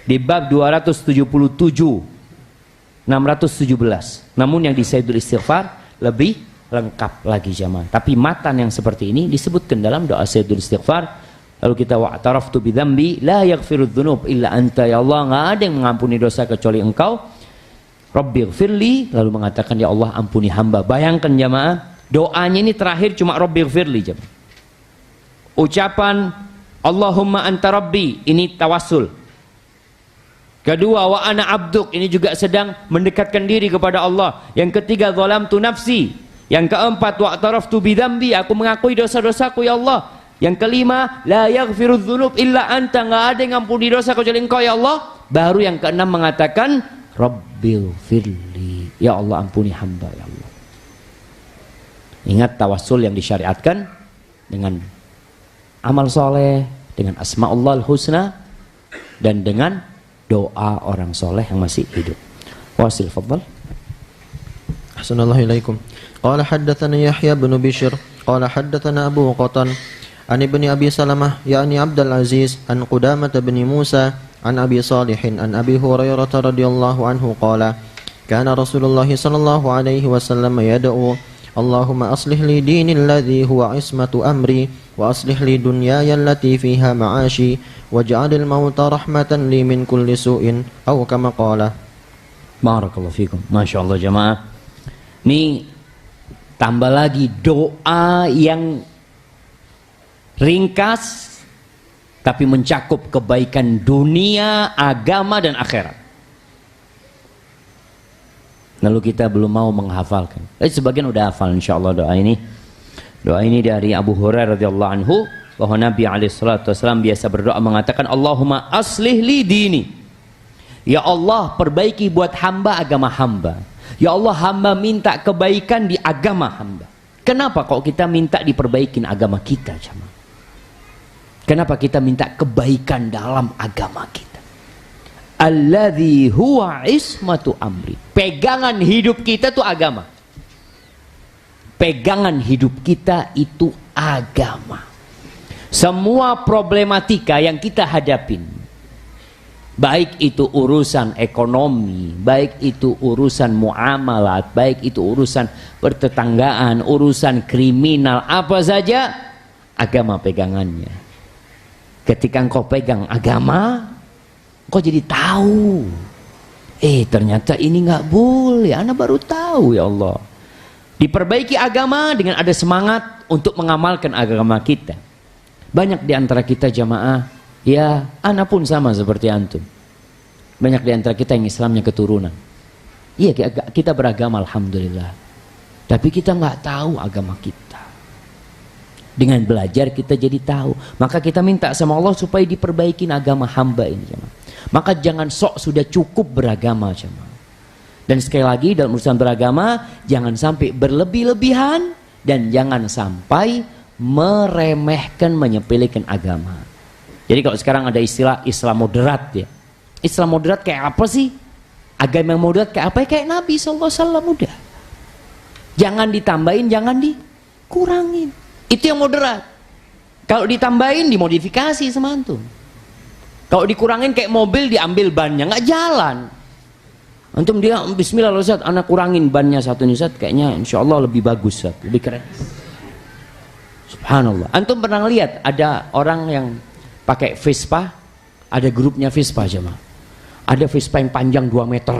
di bab 277 617. Namun yang di Sayyidul Istighfar lebih lengkap lagi jamaah. Tapi matan yang seperti ini disebutkan dalam doa Sayyidul Istighfar. Lalu kita wa'taraftu bidzambi la yaghfirudz dzunub illa anta, ya Allah, enggak ada yang mengampuni dosa kecuali Engkau. Rabbighfirli, lalu mengatakan ya Allah ampuni hamba. Bayangkan jamaah, doanya ini terakhir cuma Rabbighfirli jamaah. Ucapan Allahumma anta rabbi, ini tawassul. Kedua, wa ana abduk, ini juga sedang mendekatkan diri kepada Allah. Yang ketiga, zalamtu nafsi. Yang keempat, wa'taraftu bidzambi, aku mengakui dosa-dosaku ya Allah. Yang kelima, la yaghfirudz dzunub illa anta, enggak ada yang ngampuni dosa kecuali Engkau ya Allah. Baru yang keenam mengatakan, Rabbil firli, ya Allah ampuni hamba ya Allah. Ingat tawassul yang disyariatkan dengan amal soleh, dengan asma'ullahul husna, dan dengan doa orang soleh yang masih hidup. Wasil, fadhal. Ahsanallahu ilaikum. Qala haddatsana Yahya bin Bishr qala haddatsana Abu Qatan an ibni Abi Salamah ya'ni Abdul Aziz an Qudamah bin Musa an Abi Salih an Abi Hurairah radhiyallahu anhu qala kana Rasulullah sallallahu alaihi wasallam yad'u Allahumma aslih li dini alladhi huwa ismatu amri wa aslih li dunyaya allati fiha ma'ashi waj'alil mauta rahmatan li min kulli su'in aw kama qala. Barakallahu fikum. Masya Allah jamaah. Ini tambah lagi doa yang ringkas tapi mencakup kebaikan dunia, agama dan akhirat. Lalu kita belum mau menghafalkan. Sebagian udah hafal insyaallah doa ini. Doa ini dari Abu Hurairah radhiyallahu anhu bahwa Nabi alaihi salatu wasallam biasa berdoa mengatakan Allahumma aslih li dini. Ya Allah, perbaiki buat hamba agama hamba. Ya Allah, hamba minta kebaikan di agama hamba. Kenapa kok kita minta diperbaikin agama kita, jemaah? Kenapa kita minta kebaikan dalam agama kita? Alladzi huwa ismatu amri. Pegangan hidup kita itu agama. Pegangan hidup kita itu agama. Semua problematika yang kita hadapin, baik itu urusan ekonomi, baik itu urusan muamalat, baik itu urusan pertetanggaan, urusan kriminal, apa saja, agama pegangannya. Ketika engkau pegang agama, engkau jadi tahu, ternyata ini nggak boleh, anak baru tahu ya Allah. Diperbaiki agama dengan ada semangat untuk mengamalkan agama kita. Banyak di antara kita jamaah, ya, anak pun sama seperti antum. Banyak di antara kita yang Islamnya keturunan. Iya, kita beragama alhamdulillah. Tapi kita nggak tahu agama kita. Dengan belajar kita jadi tahu. Maka kita minta sama Allah supaya diperbaikin agama hamba ini, jemaah. Maka jangan sok sudah cukup beragama, jemaah. Dan sekali lagi dalam urusan beragama, jangan sampai berlebih-lebihan dan jangan sampai meremehkan, menyepelekan agama. Jadi kalau sekarang ada istilah Islam moderat ya. Islam moderat kayak apa sih? Agama yang moderat kayak apa? Kayak Nabi SAW udah. Jangan ditambahin, jangan dikurangin. Itu yang moderat. Kalau ditambahin, dimodifikasi sama antum. Kalau dikurangin kayak mobil, diambil bannya, nggak jalan. Antum dia, bismillah Ustaz, anak kurangin bannya satu nih Ustaz, kayaknya insya Allah lebih bagus Ustaz, lebih keren. Subhanallah. Antum pernah lihat ada orang yang pakai Vespa, ada grupnya Vespa jemaah. Ada Vespa yang panjang 2 meter.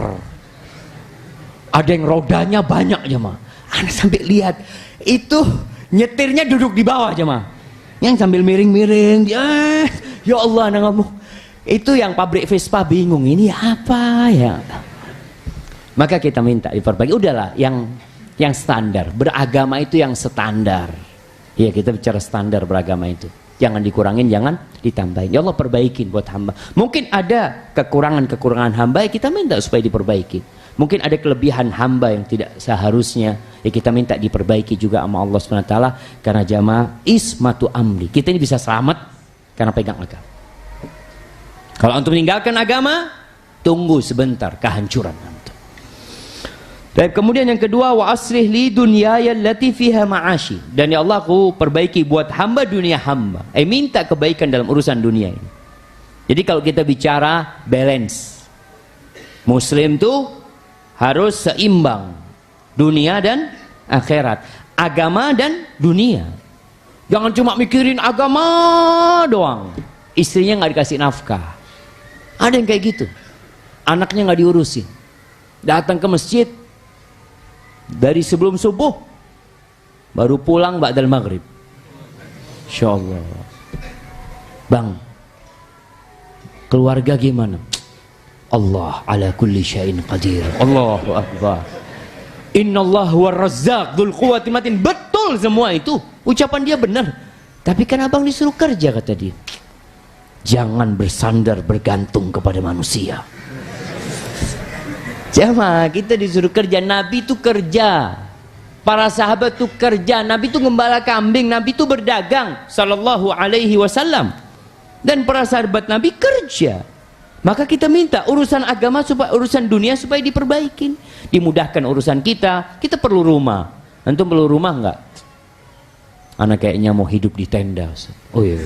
Ada yang rodanya banyak jemaah. Anda sampai lihat itu nyetirnya duduk di bawah jemaah. Yang sambil miring-miring, ya Allah anak kamu. Itu yang pabrik Vespa bingung, ini apa ya? Maka kita minta diperbaiki. Udahlah yang standar. Beragama itu yang standar. Ya, kita bicara standar beragama itu. Jangan dikurangin, jangan ditambahin. Ya Allah, perbaikin buat hamba. Mungkin ada kekurangan-kekurangan hamba, ya kita minta supaya diperbaiki. Mungkin ada kelebihan hamba yang tidak seharusnya, ya kita minta diperbaiki juga sama Allah SWT. Karena jamaah ismatu amri. Kita ini bisa selamat karena pegang agama. Kalau antum meninggalkan agama, tunggu sebentar kehancuran antum. Dan kemudian yang kedua, wa aslih li dunyaya allati fiha ma'ashi. Dan ya Allah, aku perbaiki buat hamba dunia hamba. Minta kebaikan dalam urusan dunia ini. Jadi kalau kita bicara balance, Muslim tuh harus seimbang dunia dan akhirat, agama dan dunia. Jangan cuma mikirin agama doang, istrinya nggak dikasih nafkah. Ada yang kayak gitu, anaknya nggak diurusin, datang ke masjid dari sebelum subuh, baru pulang ba'dal maghrib. Insyaallah. Bang, keluarga gimana? Allah ala kulli syai'in qadir. Allahu akbar. Innallahu war-razzaq dzul quwwati matin. Betul semua itu. Ucapan dia benar. Tapi kan abang disuruh kerja, kata dia. Jangan bersandar bergantung kepada manusia. Jamaah, kita disuruh kerja. Nabi itu kerja. Para sahabat itu kerja. Nabi itu gembala kambing. Nabi itu berdagang. Sallallahu alaihi wasallam. Dan para sahabat Nabi kerja. Maka kita minta urusan agama, supaya urusan dunia supaya diperbaikin. Dimudahkan urusan kita. Kita perlu rumah. Antum perlu rumah enggak? Anak kayaknya mau hidup di tenda. Oh iya.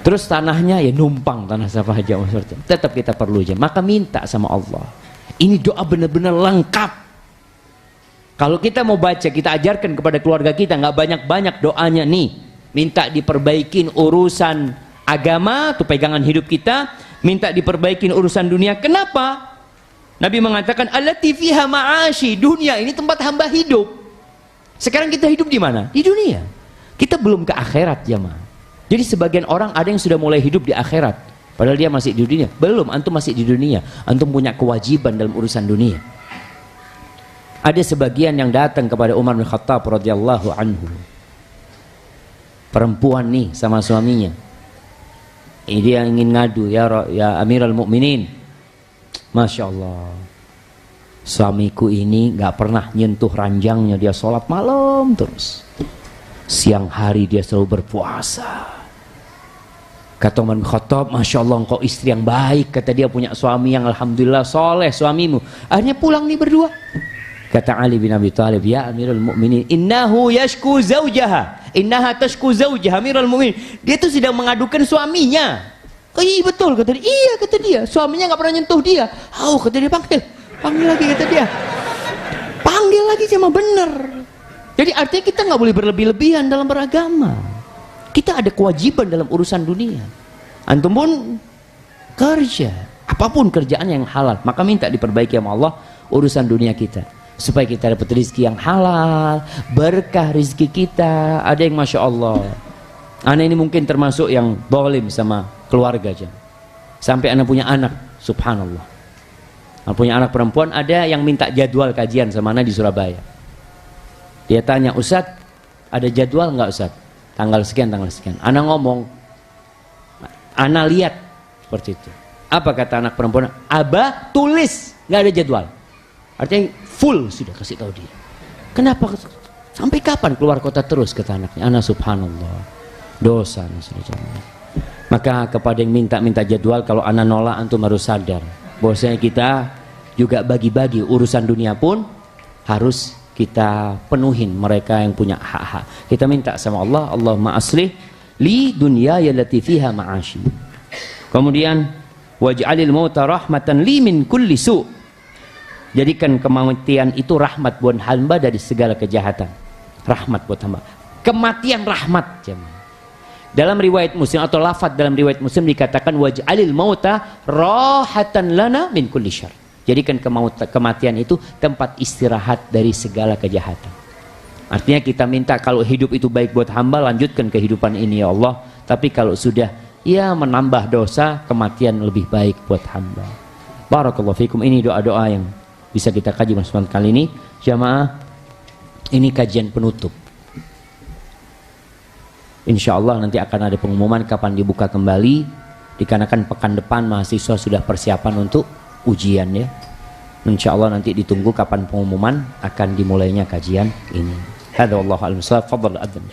Terus tanahnya ya numpang, tanah siapa aja. Tetap kita perlu aja. Maka minta sama Allah. Ini doa benar-benar lengkap. Kalau kita mau baca, kita ajarkan kepada keluarga kita, nggak banyak-banyak doanya nih. Minta diperbaikin urusan agama, itu pegangan hidup kita. Minta diperbaikin urusan dunia. Kenapa? Nabi mengatakan, allati fiha ma'ashi. Dunia ini tempat hamba hidup. Sekarang kita hidup di mana? Di dunia. Kita belum ke akhirat, jamaah. Jadi sebagian orang ada yang sudah mulai hidup di akhirat, padahal dia masih di dunia. Belum, antum masih di dunia. Antum punya kewajiban dalam urusan dunia. Ada sebagian yang datang kepada Umar bin Khattab radhiyallahu anhu. Perempuan nih sama suaminya. Ini dia ingin ngadu, ya Amirul Mukminin. Masya Allah. Suamiku ini nggak pernah nyentuh ranjangnya, dia sholat malam terus. Siang hari dia selalu berpuasa. Kata Umar bin Khattab, Masya Allah engkau istri yang baik. Kata dia punya suami yang alhamdulillah soleh suamimu. Akhirnya pulang nih berdua. Kata Ali bin Abi Thalib, ya Amirul Mukminin, innahu yashku zawjaha, innaha tashku zawjaha. Amirul Mukminin, dia tuh sedang mengadukan suaminya. Oh, iya betul, kata dia. Iya, kata dia, suaminya nggak pernah nyentuh dia. Oh, kata dia, panggil lagi, kata dia. Panggil lagi sama bener. Jadi artinya kita nggak boleh berlebih-lebihan dalam beragama. Kita ada kewajiban dalam urusan dunia. Antum pun kerja, apapun kerjaan yang halal, maka minta diperbaiki sama Allah urusan dunia kita, supaya kita dapat rezeki yang halal, berkah rezeki kita. Ada yang Masya Allah, anak ini mungkin termasuk yang zalim sama keluarga aja. Sampai anak punya anak, subhanallah, anak punya anak perempuan, ada yang minta jadwal kajian sama anak di Surabaya. Dia tanya, Ustadz ada jadwal nggak Ustadz? Tanggal sekian, tanggal sekian. Anak ngomong, anak lihat seperti itu. Apa kata anak perempuan? Abah tulis, nggak ada jadwal. Artinya full sudah kasih tahu dia. Kenapa? Sampai kapan keluar kota terus, kata anaknya. Anak subhanallah, dosa. Maka kepada yang minta jadwal, kalau anak nolak, antum harus sadar bahwasanya kita juga bagi-bagi urusan dunia pun harus kita penuhin mereka yang punya hak-hak. Kita minta sama Allah, Allahumma aslih li dunyaya allati fiha ma'ashi. Kemudian waj'alil mauta rahmatan li min kulli su'. Jadikan kematian itu rahmat buat hamba dari segala kejahatan. Rahmat buat hamba. Kematian rahmat, jemaah. Dalam riwayat Muslim atau lafaz dalam riwayat Muslim dikatakan waj'alil mauta rahatan lana min kulli syarr. Jadikan kematian itu tempat istirahat dari segala kejahatan. Artinya kita minta kalau hidup itu baik buat hamba, lanjutkan kehidupan ini ya Allah. Tapi kalau sudah ya menambah dosa, kematian lebih baik buat hamba. Barakallahu fikum. Ini doa-doa yang bisa kita kaji malam kali ini. Jamaah, ini kajian penutup. Insya Allah nanti akan ada pengumuman kapan dibuka kembali. Dikarenakan pekan depan mahasiswa sudah persiapan untuk ujian ya. Insya Allah nanti ditunggu kapan pengumuman akan dimulainya kajian ini. Hadza wallahu a'lam. Fadhal adzan.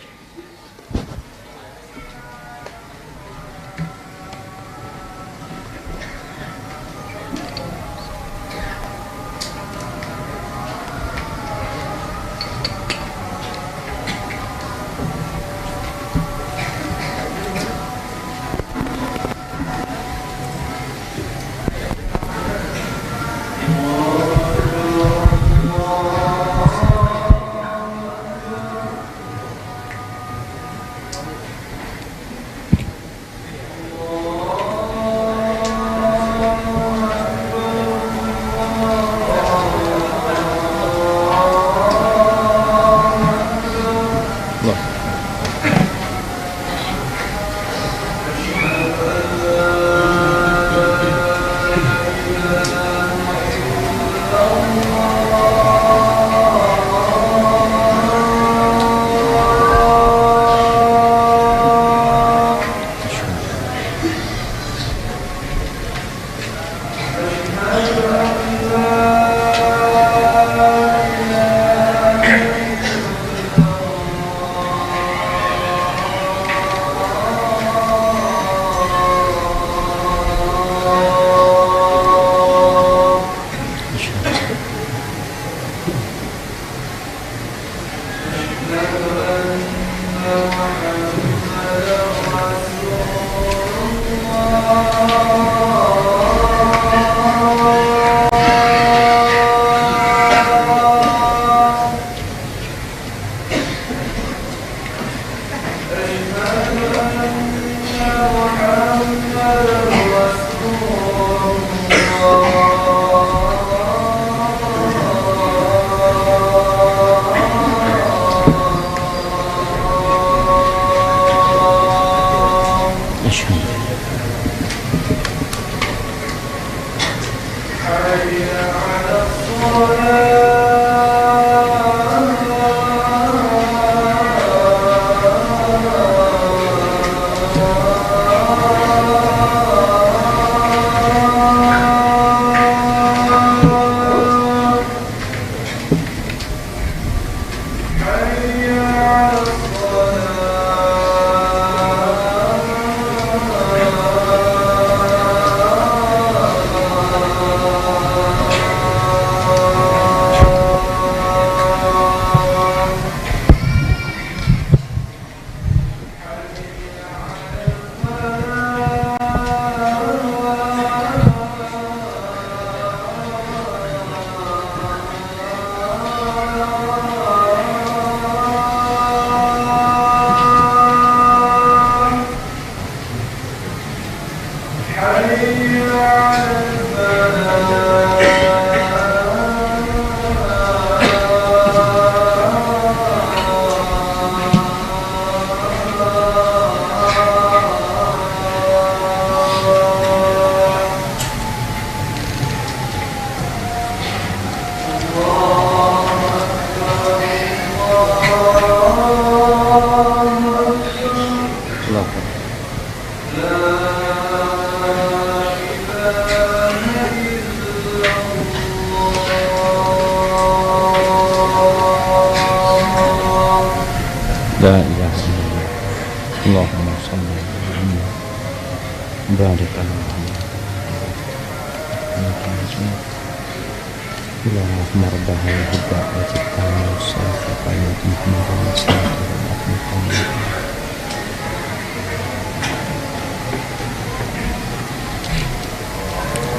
La ilaha illallah. Allahumma shalli ala Muhammad. Barik ala Muhammad. Allahumma rabb hadhihi ad-da'wati at-tammah was-salatu Muhammad.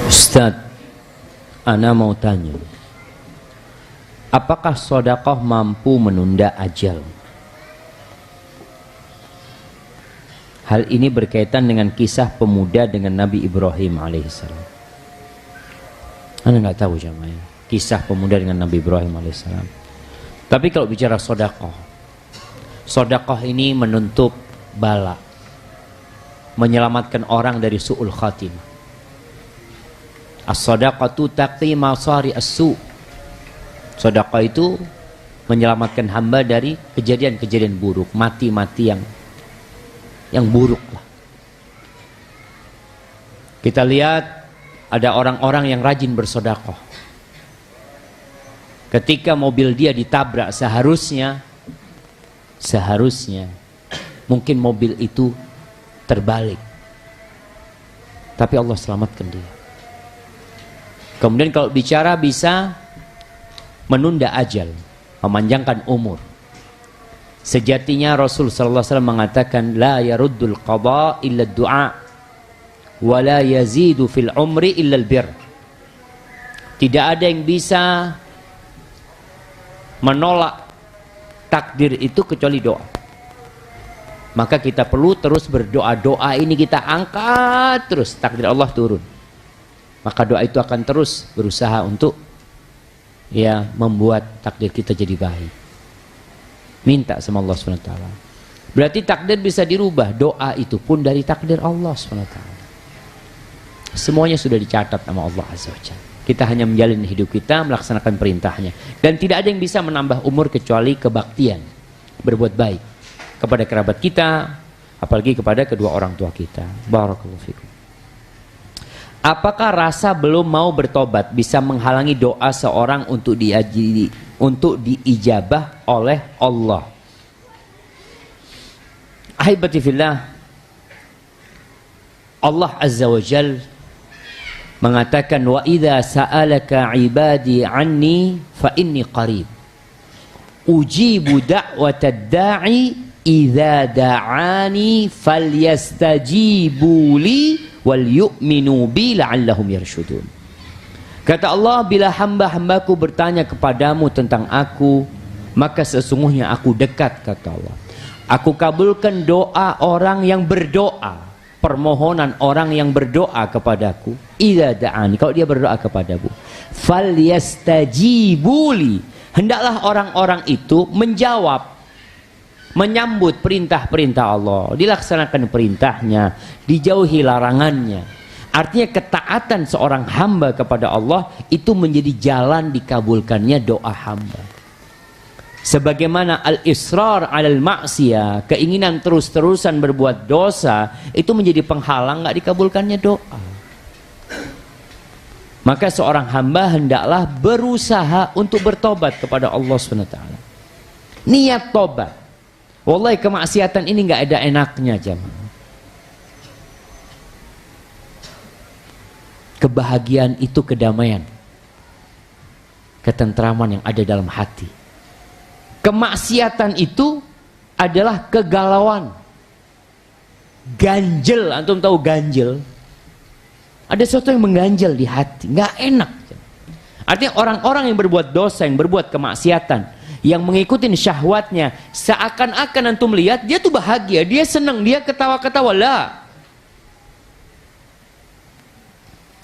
Ustaz, ana mau tanya, apakah sedekah mampu menunda ajal? Hal ini berkaitan dengan kisah pemuda dengan Nabi Ibrahim alaihissalam. Anda nggak tahu jamaah, kisah pemuda dengan Nabi Ibrahim alaihissalam. Tapi kalau bicara sedekah, sedekah ini menutup bala, menyelamatkan orang dari su'ul khatimah. As-sadaqatu taqi masari as-su'. Sedekah itu menyelamatkan hamba dari kejadian-kejadian buruk, mati-mati yang buruk lah. Kita lihat ada orang-orang yang rajin bersedekah. Ketika mobil dia ditabrak, seharusnya mungkin mobil itu terbalik, tapi Allah selamatkan dia. Kemudian kalau bicara bisa menunda ajal, memanjangkan umur. Sejatinya Rasul sallallahu alaihi wasallam mengatakan la yaruddul qada illa du'a wa la yazidu fil umri illa al bir. Tidak ada yang bisa menolak takdir itu kecuali doa. Maka kita perlu terus berdoa. Doa ini kita angkat terus, takdir Allah turun. Maka doa itu akan terus berusaha untuk membuat takdir kita jadi baik. Minta sama Allah SWT. Berarti takdir bisa dirubah. Doa itu pun dari takdir Allah SWT. Semuanya sudah dicatat sama Allah Azza wa Jalla. Kita hanya menjalani hidup kita, melaksanakan perintahnya. Dan tidak ada yang bisa menambah umur kecuali kebaktian, berbuat baik kepada kerabat kita, apalagi kepada kedua orang tua kita. Barakallahu fikum. Apakah rasa belum mau bertobat bisa menghalangi doa seorang untuk diijabah oleh Allah? Ahibati fillah, Allah Azza wa Jal mengatakan wa idza sa'alaka ibadi anni fa inni qarib ujibu da'watad da'i idza da'ani falyastajibu li wal yu'minu bi la'allahum yarsyudun. Kata Allah, bila hamba-hambaku bertanya kepadamu tentang aku, maka sesungguhnya aku dekat, kata Allah. Aku kabulkan doa orang yang berdoa, permohonan orang yang berdoa kepadaku. Idza da'ani, kalau dia berdoa kepadaku, falyastajibu li, hendaklah orang-orang itu menjawab, menyambut perintah-perintah Allah, dilaksanakan perintahnya, dijauhi larangannya. Artinya ketaatan seorang hamba kepada Allah itu menjadi jalan dikabulkannya doa hamba. Sebagaimana al-israr alal ma'siyah, keinginan terus-terusan berbuat dosa, itu menjadi penghalang nggak dikabulkannya doa. Maka seorang hamba hendaklah berusaha untuk bertobat kepada Allah SWT. Niat tobat. Wallahi kemaksiatan ini nggak ada enaknya, jemaah. Kebahagiaan itu kedamaian, ketentraman yang ada dalam hati. Kemaksiatan itu adalah kegalauan, ganjel. Antum tahu ganjel? Ada sesuatu yang mengganjel di hati, nggak enak. Artinya orang-orang yang berbuat dosa, yang berbuat kemaksiatan, yang mengikuti syahwatnya, seakan-akan antum lihat dia tuh bahagia, dia senang, dia ketawa-ketawa. Lah,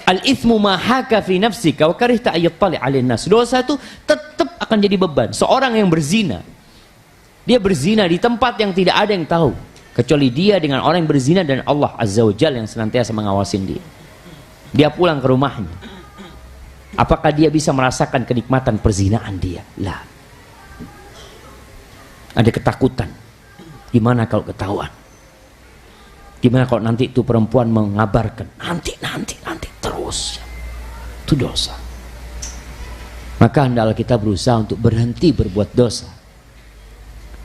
al-ithmu ma haka fi nafsika wa karihta ayattali 'alain nas. Dosa itu tetap akan jadi beban. Seorang yang berzina, dia berzina di tempat yang tidak ada yang tahu kecuali dia dengan orang yang berzina dan Allah Azza wa Jalla yang senantiasa mengawasin dia. Dia pulang ke rumahnya, apakah dia bisa merasakan kenikmatan perzinaan dia? Lah, ada ketakutan. Gimana kalau ketahuan? Gimana kalau nanti itu perempuan mengabarkan? Nanti terus. Itu dosa. Maka hendaklah kita berusaha untuk berhenti berbuat dosa.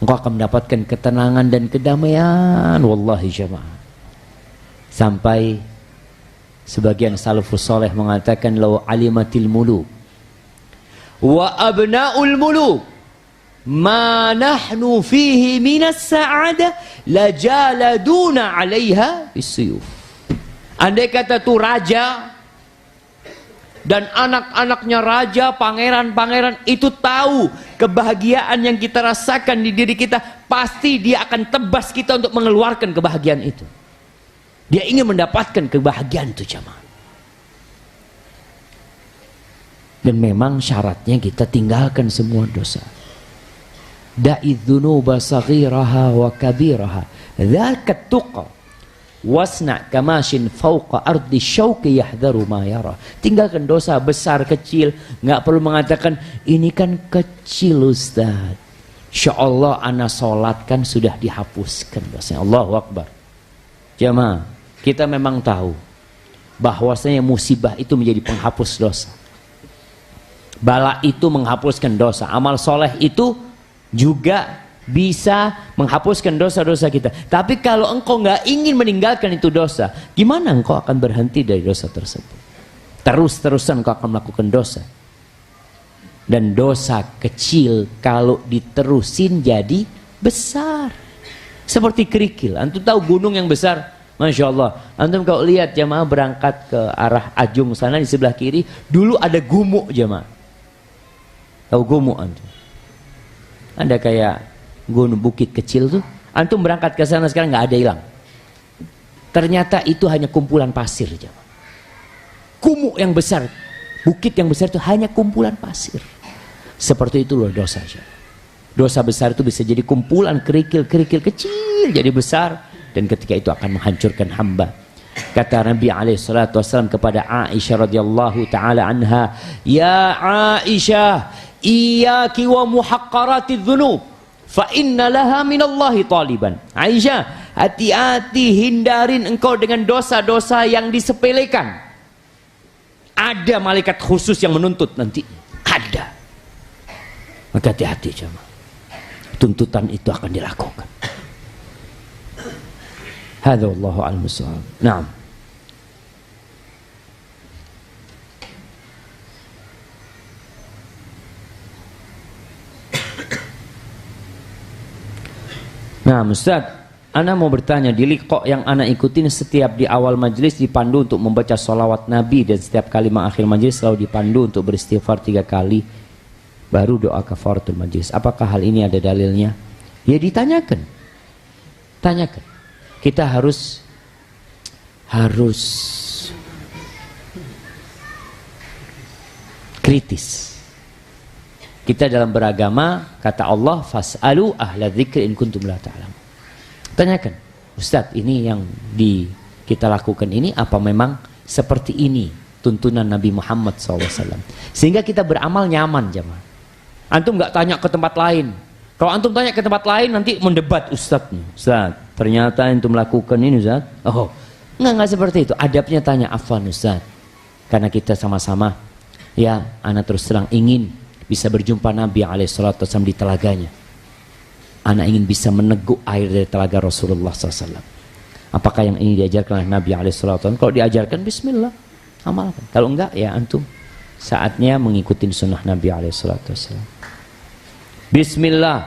Engkau akan mendapatkan ketenangan dan kedamaian. Wallahi jamaah. Sampai sebagian salafus saleh mengatakan, law alimatil muluk wa abnaul muluk ma nahnu fihi minas sa'adah lajaladuna 'alaiha bisuyuf. Andai kata tuh raja dan anak-anaknya raja, pangeran-pangeran itu tahu kebahagiaan yang kita rasakan di diri kita, pasti dia akan tebas kita untuk mengeluarkan kebahagiaan itu. Dia ingin mendapatkan kebahagiaan itu, jamaah. Dan memang syaratnya kita tinggalkan semua dosa. Da'i dzunuba saghiraha wa kabiraha dzaka tuqa wasna kamashin fauqa ardi syauqi yahdharu ma yara. Tinggalkan dosa besar kecil, nggak perlu mengatakan ini kan kecil Ustaz, insyaallah ana salat kan sudah dihapuskan dosanya. Allahu Akbar. Jamaah, kita memang tahu bahwasanya musibah itu menjadi penghapus dosa, bala itu menghapuskan dosa, amal soleh itu juga bisa menghapuskan dosa-dosa kita. Tapi kalau engkau nggak ingin meninggalkan itu dosa, gimana engkau akan berhenti dari dosa tersebut? Terus-terusan engkau akan melakukan dosa. Dan dosa kecil kalau diterusin jadi besar. Seperti kerikil. Antum tahu gunung yang besar? Masya Allah. Antum kalau lihat jamaah berangkat ke arah Ajung sana, di sebelah kiri dulu ada gumuk jamaah. Tahu gumuk antum? Ada kayak gunung bukit kecil tuh, antum berangkat ke sana sekarang nggak ada hilang. Ternyata itu hanya kumpulan pasir, jemaah. Gumuk yang besar, bukit yang besar itu hanya kumpulan pasir. Seperti itu loh dosa, jemaah. Dosa besar itu bisa jadi kumpulan kerikil-kerikil kecil jadi besar, dan ketika itu akan menghancurkan hamba. Kata Nabi SAW kepada Aisyah radhiyallahu taala anha, ya Aisyah, iyyaki wa muhaqqaratiz dzunub fa inna laha minallahi taliban. Aisyah, hati-hati, hindarin engkau dengan dosa-dosa yang disepelekan. Ada malaikat khusus yang menuntut nanti. Ada. Maka hati-hati jemaah. Tuntutan itu akan dilakukan. Hadza wallahu a'lam bissawab. Naam. Nah, Ustaz, ana mau bertanya, di liqa yang ana ikutin setiap di awal majelis dipandu untuk membaca sholawat Nabi dan setiap kali mengakhir majelis selalu dipandu untuk beristighfar 3 kali baru doa kafaratul majelis. Apakah hal ini ada dalilnya? Ya ditanyakan. Tanyakan. Kita harus kritis. Kita dalam beragama, kata Allah, fas'alu ahla dzikri in kuntum la ta'lamun. Tanyakan, Ustadz, ini yang kita lakukan ini apa memang seperti ini tuntunan Nabi Muhammad SAW? Sehingga kita beramal nyaman, jemaah. Antum nggak tanya ke tempat lain. Kalau antum tanya ke tempat lain nanti mendebat Ustadz. Ustadz, ternyata antum lakukan ini Ustadz. Oh, nggak seperti itu. Adabnya tanya, afwan Ustadz. Karena kita sama-sama, ya, ana terus terang ingin bisa berjumpa Nabi SAW di telaganya. Anak ingin bisa meneguk air dari telaga Rasulullah SAW. Apakah yang ini diajarkan oleh Nabi SAW? Kalau diajarkan, bismillah, amalkan. Kalau enggak, ya antum saatnya mengikuti sunnah Nabi SAW. Bismillah.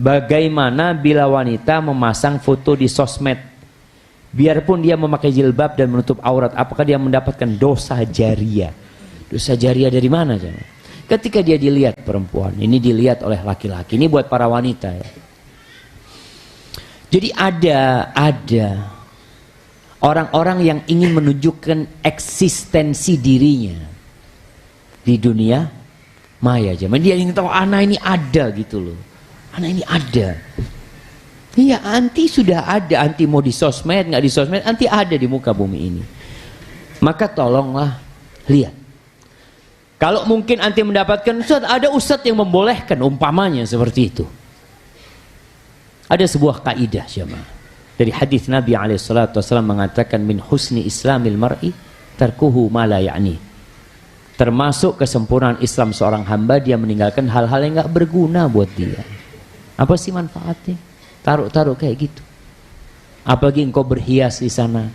Bagaimana bila wanita memasang foto di sosmed? Biarpun dia memakai jilbab dan menutup aurat, apakah dia mendapatkan dosa jariah? Dosa jariah dari mana? Ketika dia dilihat perempuan, ini dilihat oleh laki-laki, ini buat para wanita ya. Jadi ada orang-orang yang ingin menunjukkan eksistensi dirinya di dunia maya. Dia ingin tahu anak ini ada gitu loh. Anak ini ada. Iya, anti sudah ada, anti mau di sosmed nggak di sosmed, anti ada di muka bumi ini. Maka tolonglah lihat. Kalau mungkin anti mendapatkan, Ustaz, ada ustaz yang membolehkan, umpamanya seperti itu. Ada sebuah kaidah jemaah. Dari hadis Nabi SAW mengatakan, min husni islamil mar'i tarkuhu ma la ya'ni. Termasuk kesempurnaan Islam seorang hamba, dia meninggalkan hal-hal yang enggak berguna buat dia. Apa sih manfaatnya? Taruh-taruh kayak gitu. Apalagi engkau berhias di sana.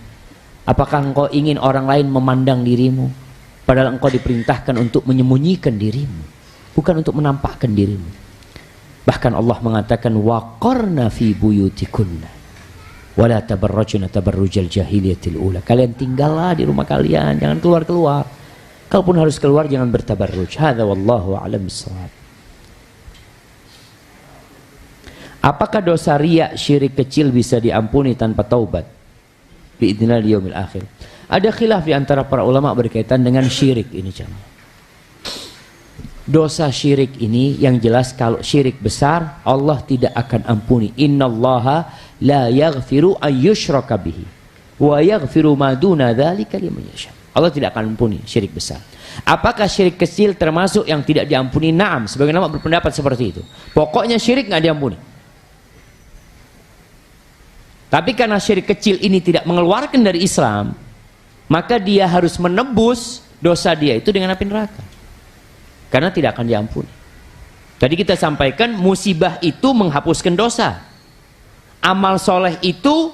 Apakah engkau ingin orang lain memandang dirimu? Padahal engkau diperintahkan untuk menyembunyikan dirimu, bukan untuk menampakkan dirimu. Bahkan Allah mengatakan, waqarna fi buyutikunna wala tabarrajna tabarrujal jahiliyatil ula. Kalian tinggallah di rumah kalian, jangan keluar-keluar. Kalaupun harus keluar, jangan bertabarruj. Hadza wallahu a'lam bissawab. Apakah dosa riya syirik kecil bisa diampuni tanpa taubat? Biidznillah di yaumil akhir. Ada khilaf di antara para ulama berkaitan dengan syirik ini, jemaah. Dosa syirik ini yang jelas kalau syirik besar Allah tidak akan ampuni. Innallaha la yaghfiru an yushraka bihi wa yaghfiru ma duna dzalika liman yasha. Allah tidak akan ampuni syirik besar. Apakah syirik kecil termasuk yang tidak diampuni? Naam, sebagian ulama berpendapat seperti itu. Pokoknya syirik nggak diampuni. Tapi karena syirik kecil ini tidak mengeluarkan dari Islam, maka dia harus menebus dosa dia itu dengan api neraka. Karena tidak akan diampuni. Tadi kita sampaikan musibah itu menghapuskan dosa. Amal soleh itu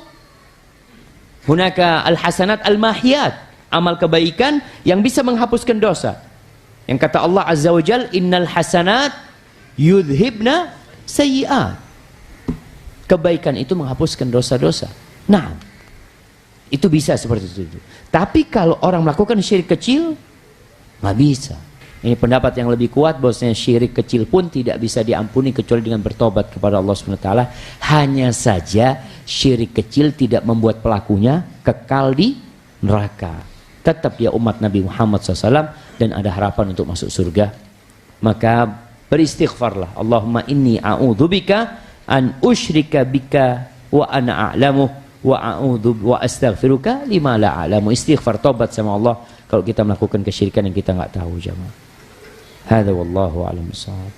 hunaka al-hasanat al-mahiyat. Amal kebaikan yang bisa menghapuskan dosa. Yang kata Allah Azza wa Jal, innal hasanat yudhibna sayyi'at. Kebaikan itu menghapuskan dosa-dosa. Nah, itu bisa seperti itu. Tapi kalau orang melakukan syirik kecil, nggak bisa. Ini pendapat yang lebih kuat, bahwasanya syirik kecil pun tidak bisa diampuni kecuali dengan bertobat kepada Allah SWT. Hanya saja syirik kecil tidak membuat pelakunya kekal di neraka. Tetap dia umat Nabi Muhammad SAW dan ada harapan untuk masuk surga. Maka beristighfarlah. Allahumma inni a'udzubika an usyrika bika wa ana a'lamu wa a'udzu wa astaghfiruka lima la a'lamu. Istighfar, tobat sama Allah kalau kita melakukan kesyirikan yang kita enggak tahu, jemaah. Hadza wallahu a'lam bissawab.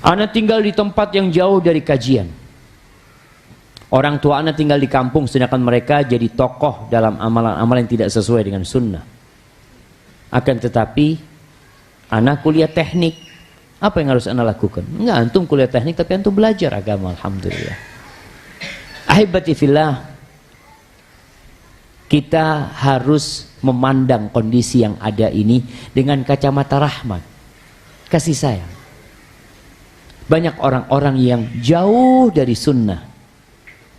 Ana tinggal di tempat yang jauh dari kajian. Orang tua ana tinggal di kampung, sedangkan mereka jadi tokoh dalam amalan-amalan yang tidak sesuai dengan sunnah. Akan tetapi ana kuliah teknik. Apa yang harus ana lakukan? Enggak, antum kuliah teknik tapi antum belajar agama, alhamdulillah. Ahibati fillah. Kita harus memandang kondisi yang ada ini dengan kacamata rahmat, kasih sayang. Banyak orang-orang yang jauh dari sunnah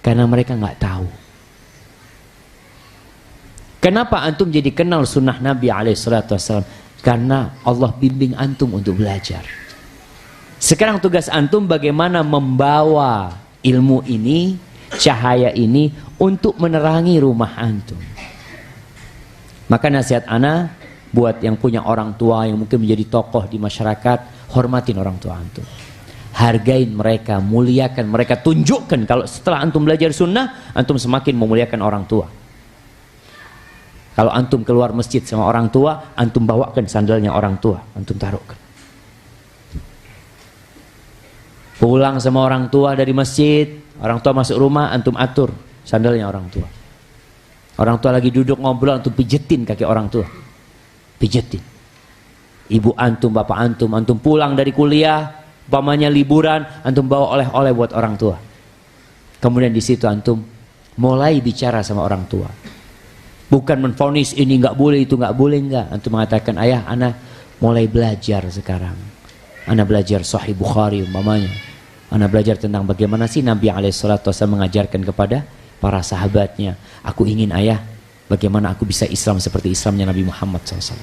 karena mereka nggak tahu. Kenapa antum jadi kenal sunnah Nabi SAW? Karena Allah bimbing antum untuk belajar. Sekarang tugas antum bagaimana membawa ilmu ini, cahaya ini untuk menerangi rumah antum. Maka nasihat ana buat yang punya orang tua yang mungkin menjadi tokoh di masyarakat, hormatin orang tua antum. Hargain mereka, muliakan mereka, tunjukkan kalau setelah antum belajar sunnah, antum semakin memuliakan orang tua. Kalau antum keluar masjid sama orang tua, antum bawakan sandalnya orang tua, antum taruhkan. Pulang sama orang tua dari masjid, orang tua masuk rumah, antum atur sandalnya orang tua. Orang tua lagi duduk ngobrol, antum pijetin kaki orang tua. Pijetin. Ibu antum, bapak antum, antum pulang dari kuliah, umpamanya liburan, antum bawa oleh-oleh buat orang tua. Kemudian di situ antum mulai bicara sama orang tua. Bukan menvonis ini nggak boleh, itu nggak boleh, nggak. Antum mengatakan, ayah, ana mulai belajar sekarang. Ana belajar Sahih Bukhari umpamanya. Ana belajar tentang bagaimana sih Nabi SAW mengajarkan kepada para sahabatnya. Aku ingin ayah, bagaimana aku bisa Islam seperti Islamnya Nabi Muhammad SAW.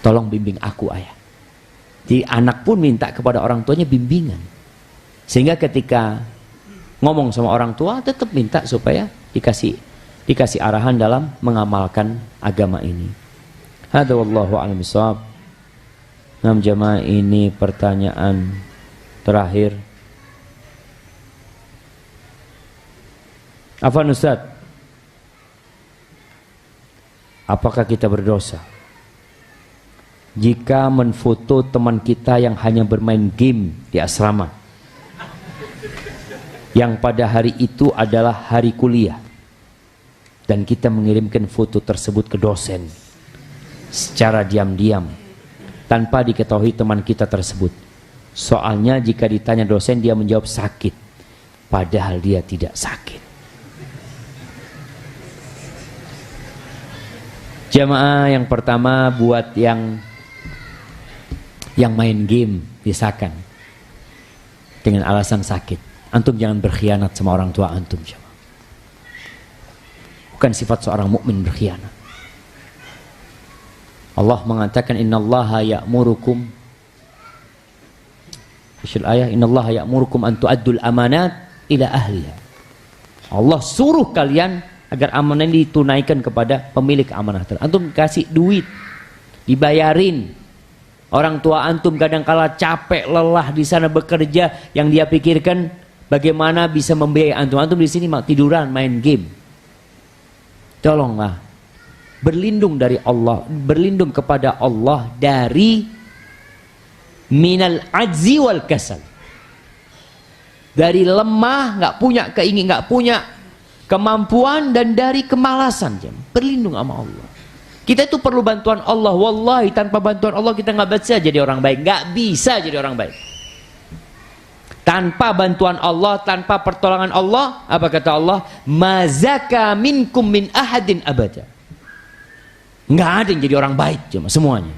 Tolong bimbing aku ayah. Jadi anak pun minta kepada orang tuanya bimbingan. Sehingga ketika ngomong sama orang tua tetap minta supaya dikasih arahan dalam mengamalkan agama ini. Hadza wallahu a'lam bishawab. Jamaah, ini pertanyaan terakhir. Afwan Ustaz, apakah kita berdosa jika menfoto teman kita yang hanya bermain game di asrama, yang pada hari itu adalah hari kuliah, dan kita mengirimkan foto tersebut ke dosen secara diam-diam tanpa diketahui teman kita tersebut? Soalnya jika ditanya dosen, dia menjawab sakit, padahal dia tidak sakit. Jamaah, yang pertama buat yang main game misalkan dengan alasan sakit, antum jangan berkhianat sama orang tua antum. Jamaah, bukan sifat seorang mukmin berkhianat. Allah mengatakan innallaha ya'murukum, innallaha ya'murukum an tu'addul amanat ila ahliha. Allah suruh kalian agar amanah ini ditunaikan kepada pemilik amanah. Antum kasih duit, dibayarin. Orang tua antum kadangkala capek, lelah di sana bekerja, yang dia pikirkan bagaimana bisa membiayai antum. Antum di sini tiduran, main game. Tolonglah berlindung dari Allah, berlindung kepada Allah dari minal ajzi wal kasal. Dari lemah, nggak punya keinginan, nggak punya kemampuan, dan dari kemalasan. Berlindung sama Allah. Kita itu perlu bantuan Allah. Wallahi tanpa bantuan Allah kita nggak bisa jadi orang baik, nggak bisa jadi orang baik. Tanpa bantuan Allah, tanpa pertolongan Allah, apa kata Allah? Mazaka minkum min ahadin abada. Nggak ada yang jadi orang baik, cuma semuanya.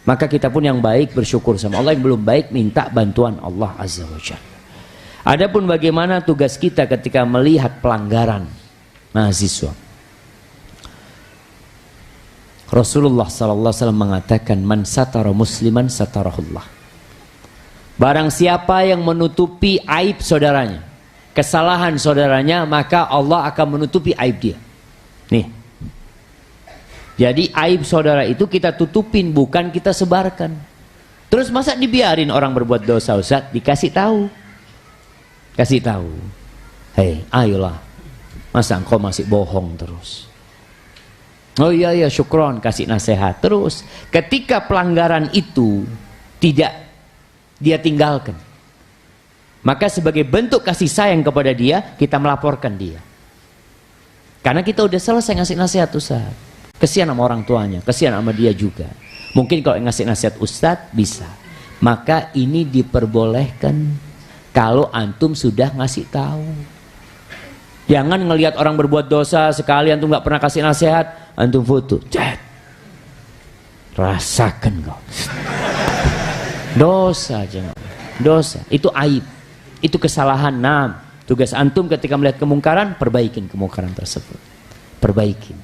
Maka kita pun yang baik bersyukur sama Allah, yang belum baik minta bantuan Allah Azza wa Jalla. Adapun bagaimana tugas kita ketika melihat pelanggaran mahasiswa, Rasulullah SAW mengatakan, man satara musliman satarahullah. Barang siapa yang menutupi aib saudaranya, kesalahan saudaranya, maka Allah akan menutupi aib dia. Nih, jadi aib saudara itu kita tutupin, bukan kita sebarkan. Terus masa dibiarin orang berbuat dosa, Ustaz? Dikasih tahu. Kasih tahu. Hei, ayolah. Masa engkau masih bohong terus? Oh iya, syukron, kasih nasihat. Terus ketika pelanggaran itu tidak dia tinggalkan, maka sebagai bentuk kasih sayang kepada dia, kita melaporkan dia. Karena kita udah selesai ngasih nasihat Ustaz. Kesian sama orang tuanya, kesian sama dia juga. Mungkin kalau ngasih nasihat Ustaz bisa. Maka ini diperbolehkan kalau antum sudah ngasih tahu. Jangan ngelihat orang berbuat dosa sekali antum nggak pernah kasih nasihat, antum foto, cet, rasakan kau. Dosa jangan, dosa itu aib, itu kesalahan. Nah, tugas antum ketika melihat kemungkaran, perbaikin kemungkaran tersebut, perbaikin,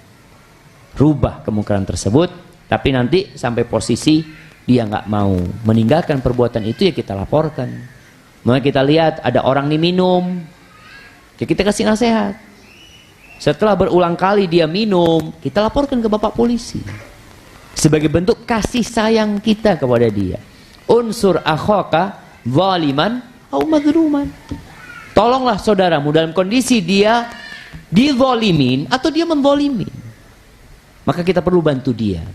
rubah kemungkaran tersebut. Tapi nanti sampai posisi dia nggak mau meninggalkan perbuatan itu, ya kita laporkan. Maka kita lihat ada orang nih minum, ya kita kasih nasihat. Setelah berulang kali dia minum, kita laporkan ke bapak polisi sebagai bentuk kasih sayang kita kepada dia. Unsur akhaka zaliman au madluman. Tolonglah saudaramu dalam kondisi dia dizalimin atau dia menzalimin. Maka kita perlu bantu dia.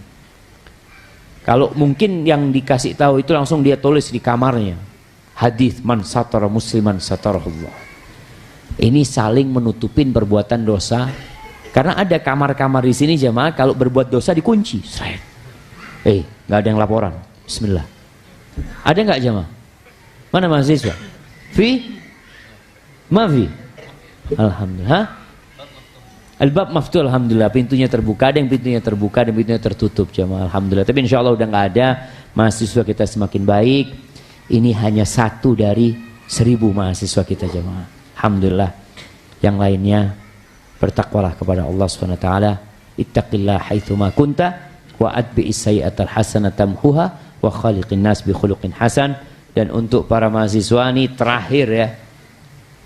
Kalau mungkin yang dikasih tahu itu langsung dia tulis di kamarnya. Hadis man satara musliman satarahullah. Ini saling menutupin perbuatan dosa. Karena ada kamar-kamar di sini jemaah, kalau berbuat dosa dikunci. Nggak ada yang laporan. Bismillah. Ada nggak jemaah? Mana mahasiswa? Mafi. Alhamdulillah. Al-bab maftuh, alhamdulillah, pintunya terbuka. Ada yang pintunya terbuka dan pintunya tertutup jemaah, alhamdulillah. Tapi insya Allah udah nggak ada. Mahasiswa kita semakin baik. Ini hanya 1 dari 1000 mahasiswa kita jemaah, alhamdulillah. Yang lainnya bertakwalah kepada Allah Subhanahu wa taala. Ittaqillah haitsuma kunta wa atbi'is sayyi'atal hasanata tamhuha wa khaliqin nas bi khuluqin hasan. Dan untuk para mahasiswa ini terakhir ya.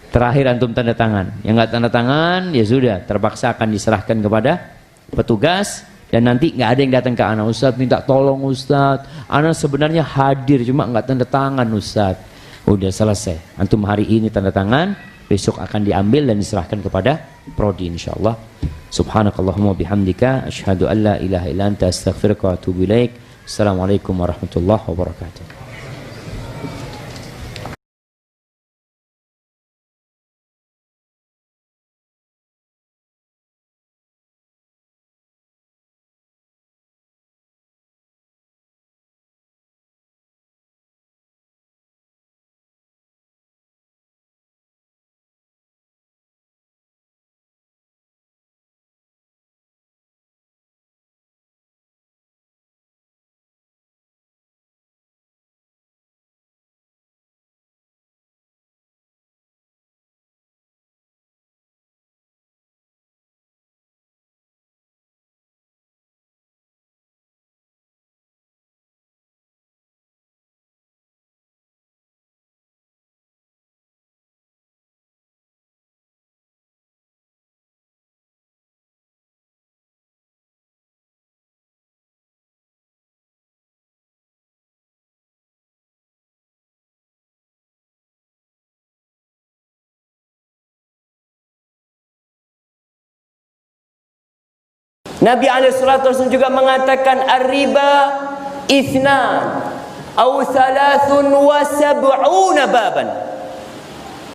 Terakhir antum tanda tangan. Yang nggak tanda tangan ya sudah terpaksa akan diserahkan kepada petugas. Dan nanti nggak ada yang datang ke ana, Ustadz minta tolong Ustadz, ana sebenarnya hadir cuma nggak tanda tangan Ustadz. Udah selesai. Antum hari ini tanda tangan, besok akan diambil dan diserahkan kepada prodi insyaallah. Subhanakallahumma bihamdika asyhadu an la ilaha illa anta astaghfiruka wa atubu ilaik. Assalamualaikum warahmatullahi wabarakatuh. Nabi SAW juga mengatakan ar-riba ithnan au thalathun wa sab'una baban.